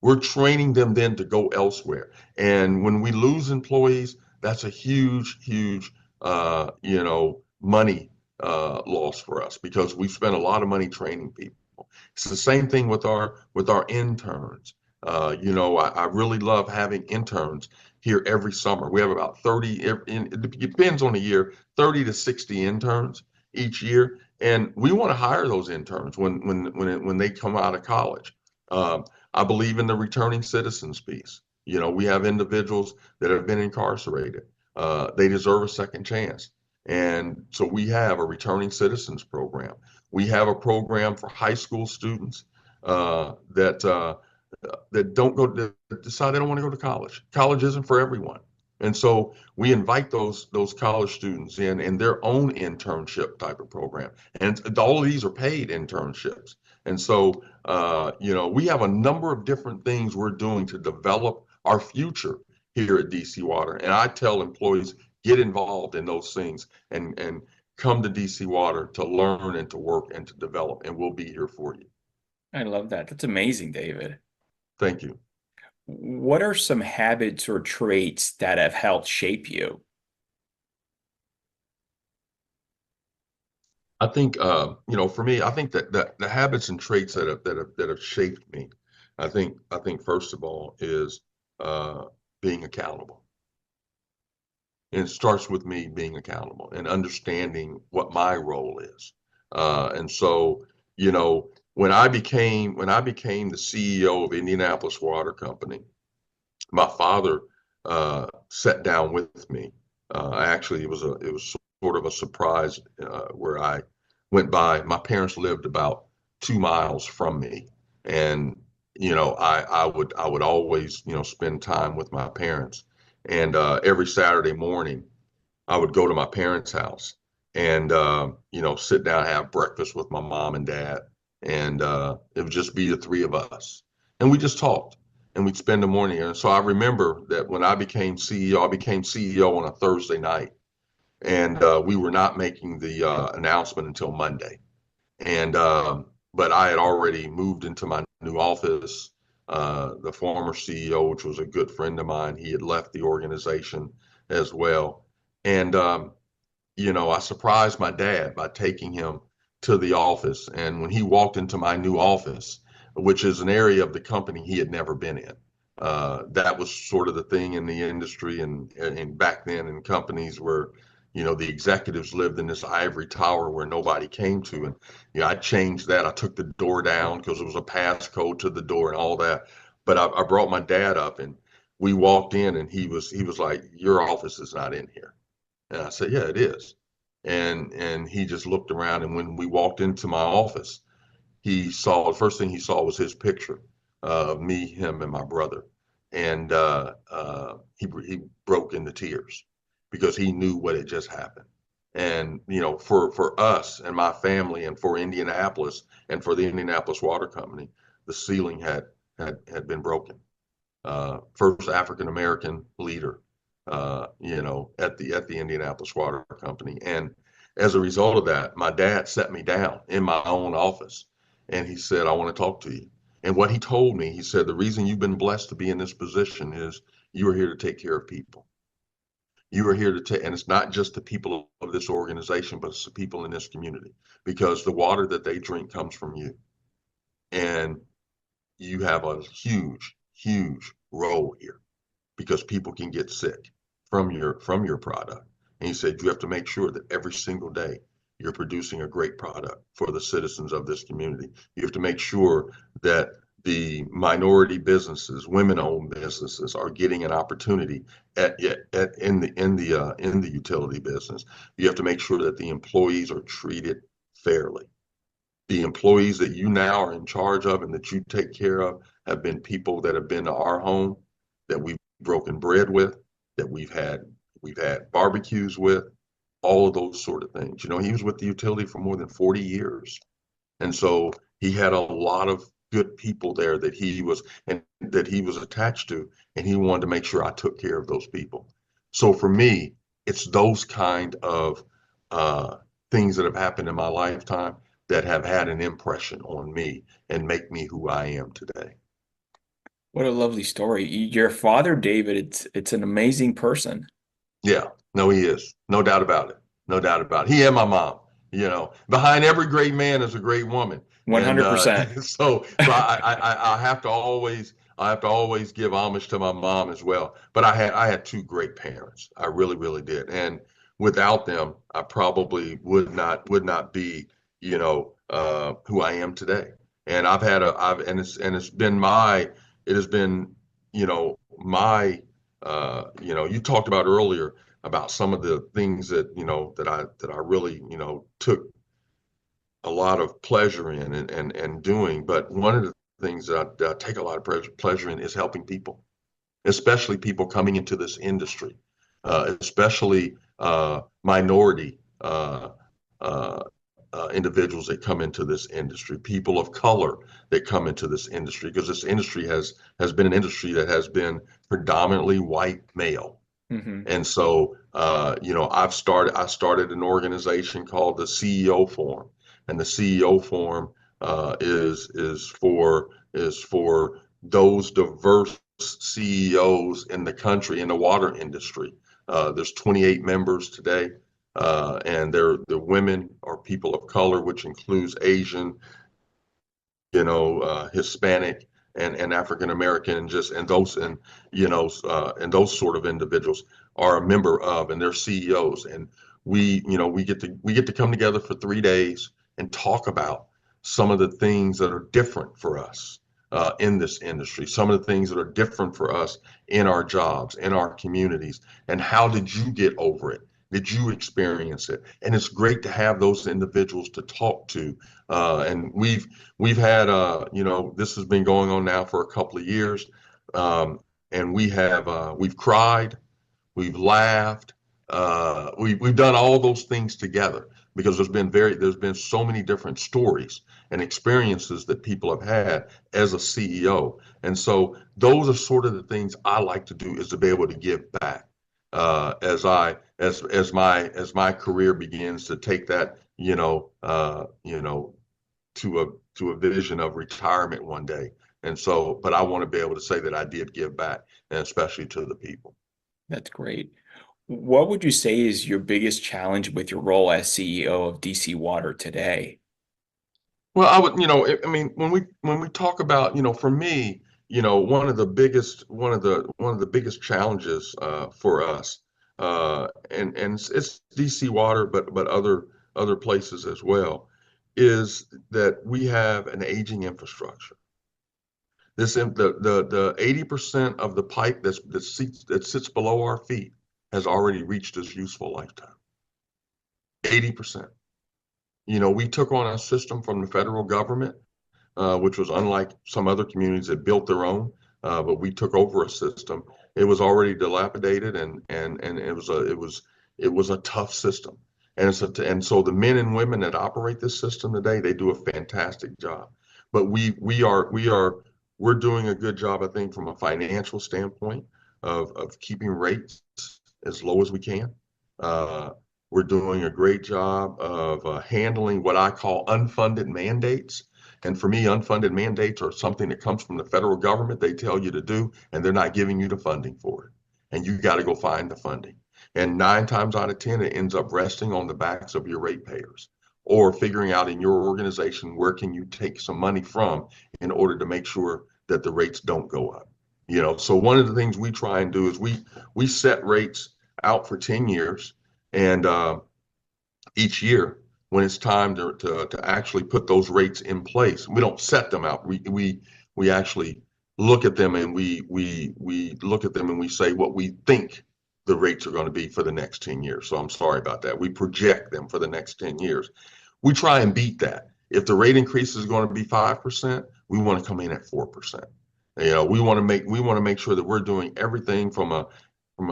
We're training them then to go elsewhere. And when we lose employees, that's a huge, huge, money loss for us, because we spent a lot of money training people. It's the same thing with our interns. I really love having interns here every summer. We have about 30, it depends on the year, 30 to 60 interns each year. And we want to hire those interns when they come out of college. I believe in the returning citizens piece. We have individuals that have been incarcerated. They deserve a second chance. And so we have a returning citizens program. We have a program for high school students that don't go to decide they don't want to go to college. College isn't for everyone. And so we invite those college students in their own internship type of program. And all of these are paid internships. And so, we have a number of different things we're doing to develop our future here at DC Water. And I tell employees, get involved in those things and come to DC Water to learn and to work and to develop, and we'll be here for you. I love that. That's amazing, David. Thank you. What are some habits or traits that have helped shape you? I think, for me, I think that the habits and traits that have shaped me, I think first of all is uh, being accountable. And it starts with me being accountable and understanding what my role is. And so, when I became the CEO of Indianapolis Water Company, my father sat down with me. Actually, it was sort of a surprise where I went by. My parents lived about 2 miles from me, and I would always spend time with my parents. And every Saturday morning, I would go to my parents' house and sit down, have breakfast with my mom and dad, and it would just be the three of us, and we just talked, and we'd spend the morning. And so I remember that when I became CEO on a Thursday night, and we were not making the announcement until Monday. And but I had already moved into my new office. The former CEO, which was a good friend of mine, he had left the organization as well. And I surprised my dad by taking him to the office. And when he walked into my new office, which is an area of the company he had never been in, that was sort of the thing in the industry and back then in companies where, the executives lived in this ivory tower where nobody came to. And, I changed that. I took the door down because it was a passcode to the door and all that. But I brought my dad up and we walked in and he was like, "Your office is not in here." And I said, "Yeah, it is." And he just looked around, and when we walked into my office, the first thing he saw was his picture of me, him, and my brother. And he broke into tears because he knew what had just happened. And for us and my family and for Indianapolis and for the Indianapolis Water Company, the ceiling had been broken. First African American leader, at the Indianapolis Water Company. And as a result of that, my dad sat me down in my own office, and he said, "I want to talk to you." And what he told me, he said, "The reason you've been blessed to be in this position is you are here to take care of people. You are here to take, and it's not just the people of this organization, but it's the people in this community, because the water that they drink comes from you. And you have a huge, huge role here because people can get sick from your product." And he said, "You have to make sure that every single day you're producing a great product for the citizens of this community. You have to make sure that the minority businesses, women-owned businesses, are getting an opportunity in the utility business. You have to make sure that the employees are treated fairly. The employees that you now are in charge of and that you take care of have been people that have been to our home, that we've broken bread with, that we've had barbecues with, all of those sort of things. He was with the utility for more than 40 years. And so he had a lot of good people there that he was attached to, and he wanted to make sure I took care of those people. So for me, it's those kind of uh, things that have happened in my lifetime that have had an impression on me and make me who I am today. What a lovely story. Your father, David, it's an amazing person. Yeah, no, he is. No doubt about it. No doubt about it. He and my mom, behind every great man is a great woman. And 100%. so I have to always give homage to my mom as well. But I had two great parents. I really, really did. And without them, I probably would not be, who I am today. And it has been, you talked about earlier about some of the things that I really, took a lot of pleasure in and doing. But one of the things that I take a lot of pleasure in is helping people, especially people coming into this industry, especially minority individuals that come into this industry, people of color that come into this industry, because this industry has been an industry that has been predominantly white male. Hmm. And so, I started an organization called the CEO Forum, and the CEO Forum is for those diverse CEOs in the country in the water industry. There's 28 members today. and the women are people of color, which includes Asian, Hispanic and African American, and those sort of individuals are a member of, and they're CEOs. And we get to come together for 3 days and talk about some of the things that are different for us in this industry, some of the things that are different for us in our jobs, in our communities, and how did you get over it? Did you experience it? And it's great to have those individuals to talk to. And we've had, this has been going on now for a couple of years, and we've cried, we've laughed, we've done all those things together because there's been so many different stories and experiences that people have had as a CEO, and so those are sort of the things I like to do, is to be able to give back as my career begins to take that to a vision of retirement one day. And so, but I want to be able to say that I did give back, and especially to the people. That's great. What would you say is your biggest challenge with your role as CEO of DC Water today? Well, I mean, when we talk about, for me, one of the biggest challenges for us, and it's DC Water, but other places as well, is that we have an aging infrastructure. The 80% of the pipe that sits below our feet has already reached its useful lifetime. 80%. We took on a system from the federal government, which was unlike some other communities that built their own, but we took over a system. It was already dilapidated, and it was a tough system. And so the men and women that operate this system today, they do a fantastic job. But we're doing a good job, I think, from a financial standpoint of keeping rates as low as we can. We're doing a great job of handling what I call unfunded mandates. And for me, unfunded mandates are something that comes from the federal government. They tell you to do, and they're not giving you the funding for it. And you got to go find the funding. And 9 times out of 10, it ends up resting on the backs of your ratepayers, or figuring out in your organization, where can you take some money from in order to make sure that the rates don't go up. So one of the things we try and do is we set rates out for 10 years, and each year, when it's time to actually put those rates in place, we don't set them out. We actually look at them, and we look at them and we say what we think the rates are going to be for the next 10 years. So I'm sorry about that. We project them for the next 10 years. We try and beat that. If the rate increase is going to be 5%, we want to come in at 4%. We want to make sure that we're doing everything from a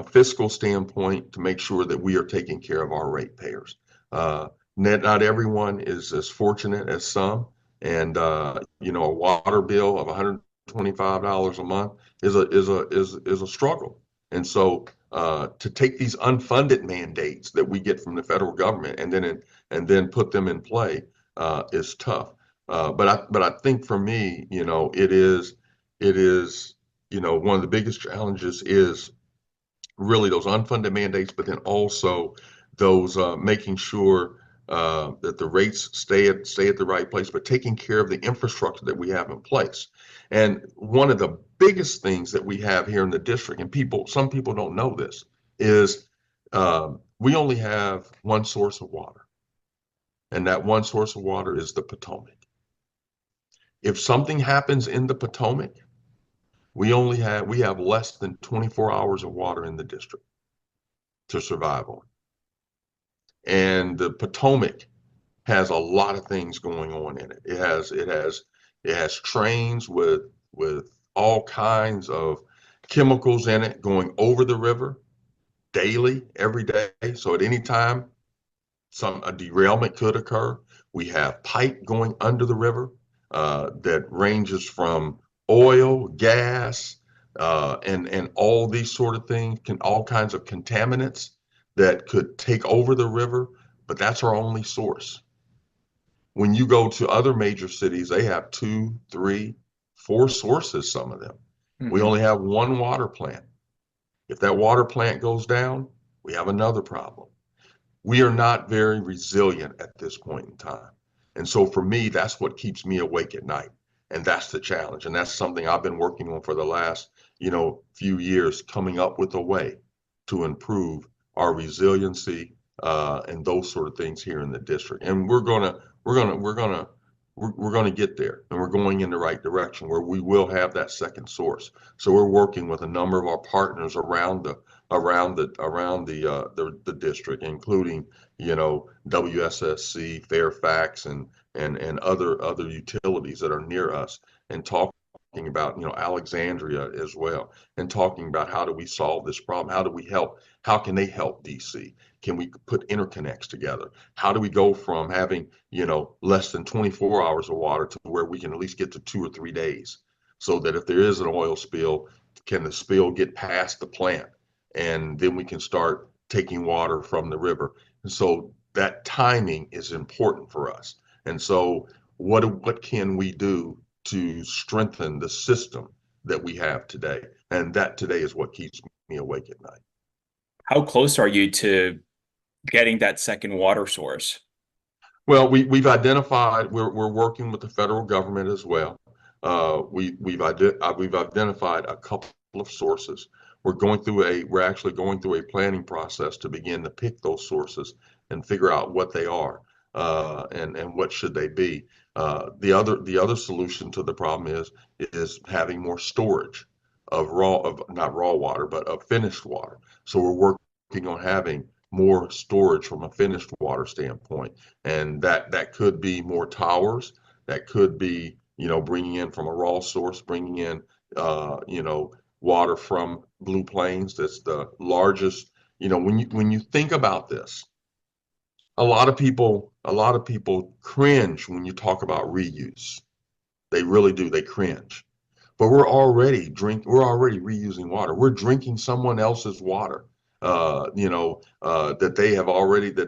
fiscal standpoint to make sure that we are taking care of our ratepayers. Not everyone is as fortunate as some, and a water bill of $125 a month is a struggle. And so to take these unfunded mandates that we get from the federal government and then put them in play is tough. But I think for me, it is one of the biggest challenges is really those unfunded mandates, but then also those making sure that the rates stay at the right place, but taking care of the infrastructure that we have in place. And one of the biggest things that we have here in the district, and some people don't know this, is we only have one source of water, and that one source of water is the Potomac. If something happens in the Potomac, we have less than 24 hours of water in the district to survive on. And the Potomac has a lot of things going on in it. It has trains with all kinds of chemicals in it going over the river daily, every day. So at any time, a derailment could occur. We have pipe going under the river that ranges from oil, gas, and all these sort of things, all kinds of contaminants that could take over the river, but that's our only source. When you go to other major cities, they have 2, 3, 4 sources, some of them. Mm-hmm. We only have one water plant. If that water plant goes down, we have another problem. we are not very resilient at this point in time. And so for me, that's what keeps me awake at night. And that's the challenge. And that's something I've been working on for the last, few years, coming up with a way to improve our resiliency and those sort of things here in the district. And we're gonna get there, and we're going in the right direction where we will have that second source. So we're working with a number of our partners around the district, including WSSC, Fairfax, and other utilities that are near us, and talking about Alexandria as well, and talking about how do we solve this problem? How do we help? How can they help DC? Can we put interconnects together? How do we go from having less than 24 hours of water to where we can at least get to 2 or 3 days, so that if there is an oil spill, can the spill get past the plant, and then we can start taking water from the river. And so that timing is important for us. And so what can we do to strengthen the system that we have today? And that today is what keeps me awake at night. How close are you to getting that second water source? Well, we've identified, we're working with the federal government as well. We've identified a couple of sources. We're actually going through a planning process to begin to pick those sources and figure out what they are, and what should they be. The other solution to the problem is having more storage of not raw water, but of finished water. So we're working on having more storage from a finished water standpoint, and that could be more towers. That could be bringing in from a raw source, bringing in water from Blue Plains. That's the largest. When you think about this, a lot of people cringe when you talk about reuse. They really do. They cringe. But we're already reusing water. We're drinking someone else's water, that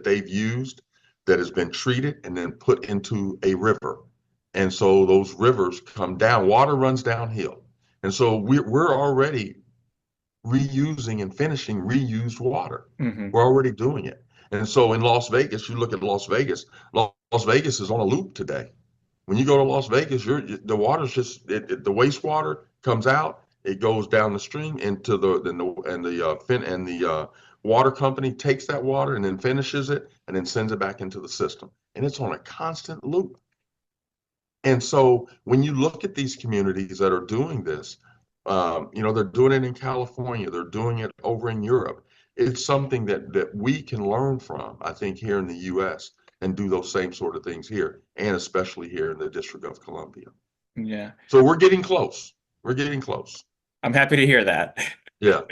they've used, that has been treated and then put into a river. And so those rivers come down, water runs downhill. And so we're already reusing and finishing reused water. Hmm. We're already doing it. And so in Las Vegas, you look at Las Vegas, Las Vegas is on a loop today. When you go to Las Vegas, the water's the wastewater comes out, it goes down the stream into the water company takes that water and then finishes it and then sends it back into the system, and it's on a constant loop. And so when you look at these communities that are doing this, they're doing it in California, they're doing it over in Europe. It's something that we can learn from, I think, here in the U.S., and do those same sort of things here, and especially here in the District of Columbia. Yeah, So we're getting close. We're getting close. I'm happy to hear that. Yeah.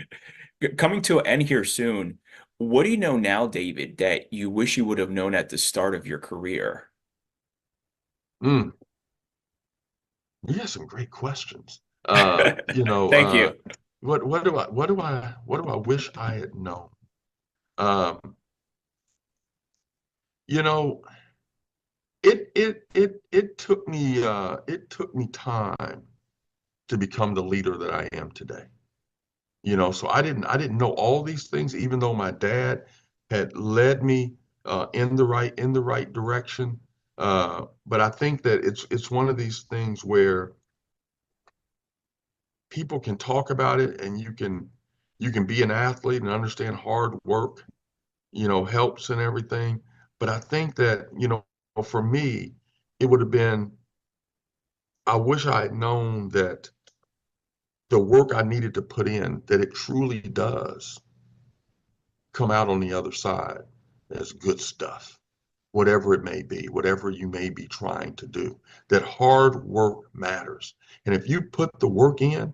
Coming to an end here soon, what do you know now, David, that you wish you would have known at the start of your career? Mm. You have some great questions. Uh, you know, Thank uh, you. what do I wish I had known? Um, you know, it took me time to become the leader that I am today. So I didn't know all these things, even though my dad had led me in the right direction. But I think that it's one of these things where people can talk about it, and you can be an athlete and understand hard work, helps and everything. But I think that, for me, it would have been, I wish I had known that the work I needed to put in, that it truly does come out on the other side as good stuff, whatever it may be, whatever you may be trying to do, that hard work matters. And if you put the work in,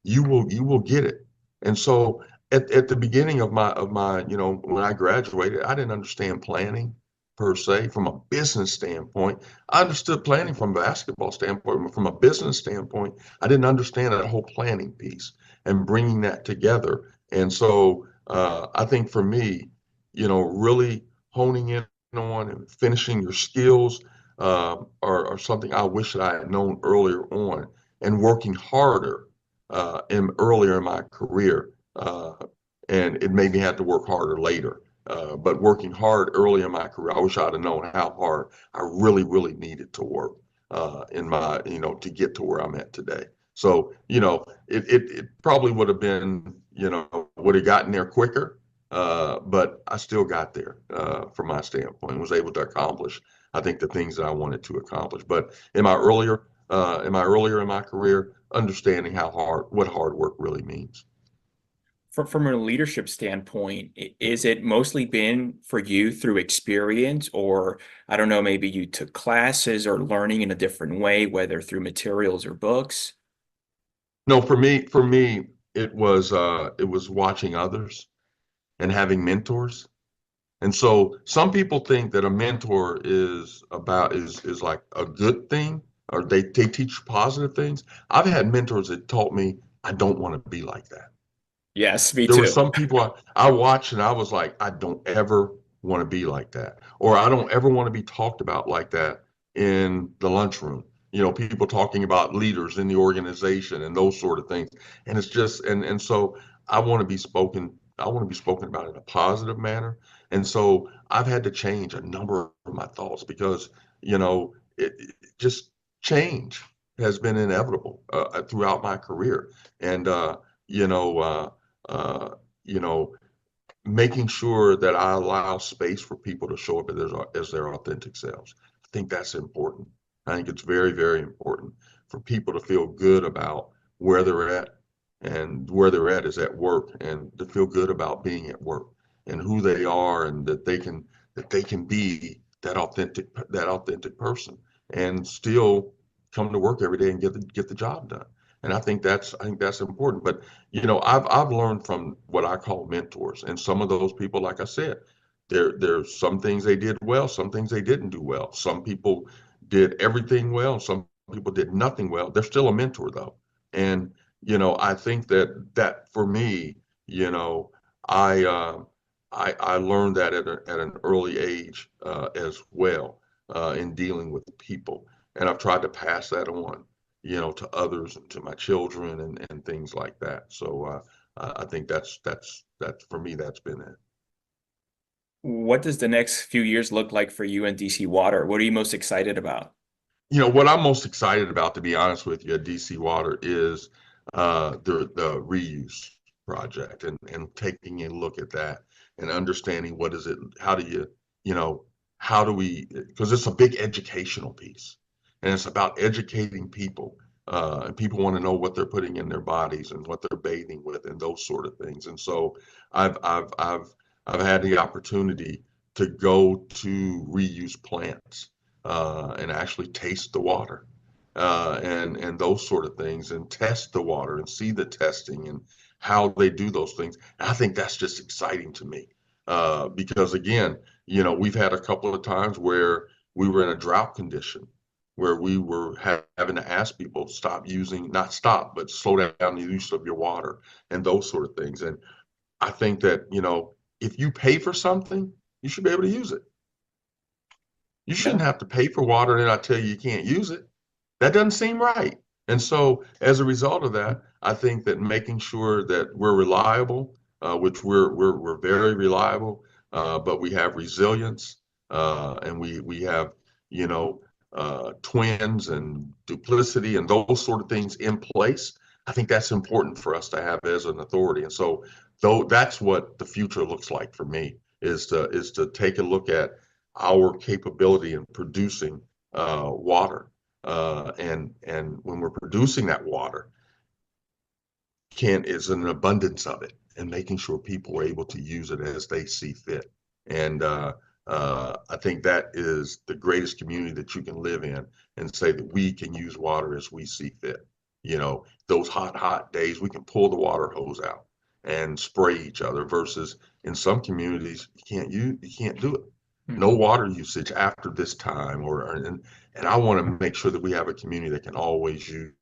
you will get it. And so at the beginning of my, when I graduated, I didn't understand planning per se from a business standpoint. I understood planning from a basketball standpoint, but from a business standpoint, I didn't understand that whole planning piece and bringing that together. And so I think for me, really honing in on and finishing your skills are something I wish that I had known earlier on, and working harder earlier in my career, and it made me have to work harder later. but working hard early in my career, I wish I'd have known how hard I really, really needed to work in my, to get to where I'm at today. So, it probably would have been, would have gotten there quicker, but I still got there from my standpoint, was able to accomplish, I think, the things that I wanted to accomplish. But earlier in my career, understanding what hard work really means. From a leadership standpoint, is it mostly been for you through experience, or I don't know, maybe you took classes or learning in a different way, whether through materials or books? No, for me, it was watching others and having mentors. And so some people think that a mentor is like a good thing, or they teach positive things. I've had mentors that taught me I don't want to be like that. Yes, me There were too. some people I watched and I was like, I don't ever want to be like that. Or I don't ever want to be talked about like that in the lunchroom. People talking about leaders in the organization and those sort of things. And it's just and so I want to be spoken about in a positive manner. And so I've had to change a number of my thoughts because, it just change has been inevitable throughout my career. And you know, uh uh, you know, making sure that I allow space for people to show up as their authentic selves. I think that's important. I think it's very, very important for people to feel good about where they're at, and where they're at is at work, and to feel good about being at work and who they are, and that they can be that authentic person and still come to work every day and get the job done. And I think that's important. But I've learned from what I call mentors, and some of those people, like I said, there's some things they did well, some things they didn't do well. Some people did everything well, some people did nothing well. They're still a mentor though. And I think that for me, you know, I I learned that at an early age as well in dealing with people, and I've tried to pass that on, to others and to my children and things like that. So I think that's for me, that's been it. What does the next few years look like for you and DC Water? What are you most excited about? What I'm most excited about, to be honest with you, at DC Water is the reuse project, and taking a look at that and understanding what is it, how do you know, how do we, because it's a big educational piece, and it's about educating people. And people want to know what they're putting in their bodies and what they're bathing with and those sort of things. And so I've I've I've I've had the opportunity to go to reuse plants and actually taste the water and those sort of things, and test the water and see the testing and how they do those things. And I think that's just exciting to me because again, we've had a couple of times where we were in a drought condition where we were having to ask people stop using, not stop, but slow down the use of your water and those sort of things. And I think that, if you pay for something, you should be able to use it. You Yeah. shouldn't have to pay for water and then I tell you can't use it. That doesn't seem right. And so as a result of that, I think that making sure that we're reliable, which we're very reliable, but we have resilience, and we have, twins and duplicity and those sort of things in place. I think that's important for us to have as an authority. And so though that's what the future looks like for me, is to take a look at our capability in producing water, and when we're producing that water, can is an abundance of it, and making sure people are able to use it as they see fit. And I think that is the greatest community that you can live in, and say that we can use water as we see fit. Those hot days, we can pull the water hose out and spray each other, versus in some communities you can't do it. No Mhm. water usage after this time, and I want to make sure that we have a community that can always use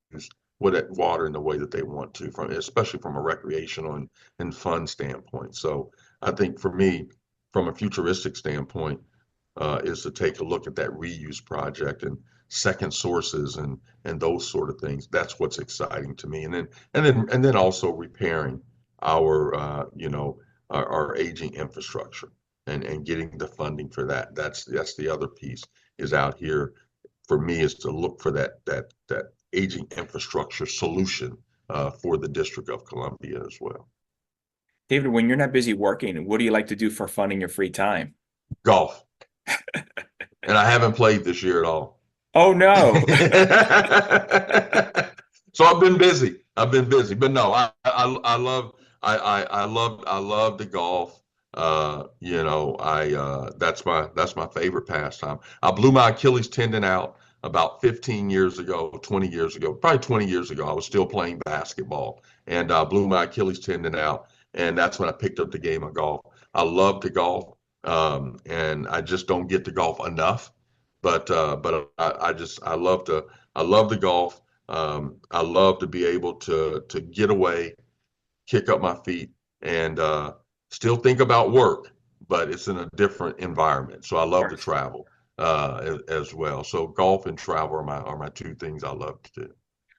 with that water in the way that they want to, especially from a recreational and fun standpoint. So I think for me, from a futuristic standpoint, is to take a look at that reuse project and second sources and those sort of things. That's what's exciting to me. And then also repairing our our aging infrastructure. and getting the funding for that. That's the other piece is out here for me is to look for that aging infrastructure solution for the District of Columbia as well. David, when you're not busy working, what do you like to do for fun in your free time? Golf. And I haven't played this year at all. Oh no. So I've been busy. But no, I love I love the golf. That's my favorite pastime. I blew my Achilles tendon out about 15 years ago, 20 years ago, probably 20 years ago. I was still playing basketball and blew my Achilles tendon out, and that's when I picked up the game of golf. I love to golf, and I just don't get to golf enough. But I love the golf. I love to be able to get away, kick up my feet, and still think about work, but it's in a different environment. So I Of love to course. travel as well. So golf and travel are my two things I love to do.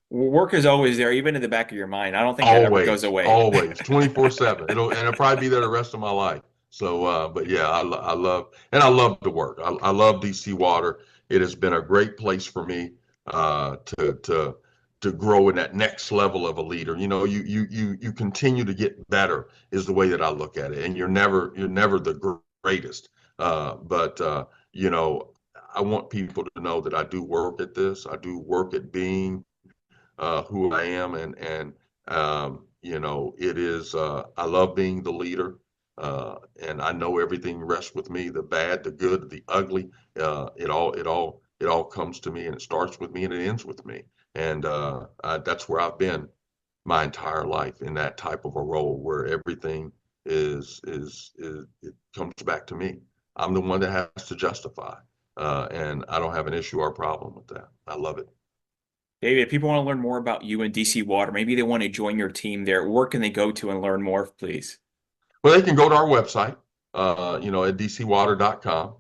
Work is always there, even in the back of your mind. I don't think that ever goes Always, away. always, 24/7. It'll probably be there the rest of my life. So, but yeah, I love the work. I love DC Water. It has been a great place for me to grow in that next level of a leader. You continue to get better is the way that I look at it, and you're never the greatest. But I want people to know that I do work at this. I do work at being who I am, and it is. I love being the leader, and I know everything rests with me. The bad, the good, the ugly. It all comes to me, and it starts with me, and it ends with me. And that's where I've been my entire life in that type of a role where everything is it comes back to me. I'm the one that has to justify, and I don't have an issue or a problem with that. I love it. David, if people want to learn more about you and DC Water, maybe they want to join your team there, where can they go to and learn more, please? Well, they can go to our website, at dcwater.com.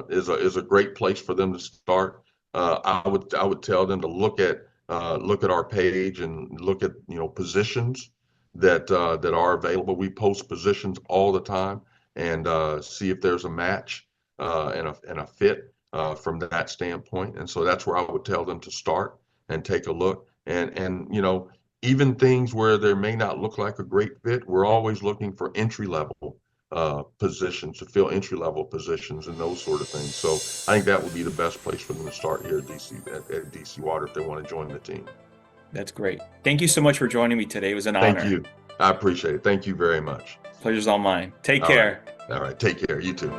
Is a great place for them to start. I would tell them to look at our page and look at positions that are available. We post positions all the time and see if there's a match and a fit from that standpoint. And so that's where I would tell them to start and take a look. And even things where there may not look like a great fit, we're always looking for entry level positions to fill entry level positions and those sort of things. So I think that would be the best place for them to start here at DC Water if they want to join the team. That's great. Thank you so much for joining me today. It was an Thank honor. you. I appreciate it. Thank you very much. Pleasure's all mine. Take All right. care. All right. Take care. You too.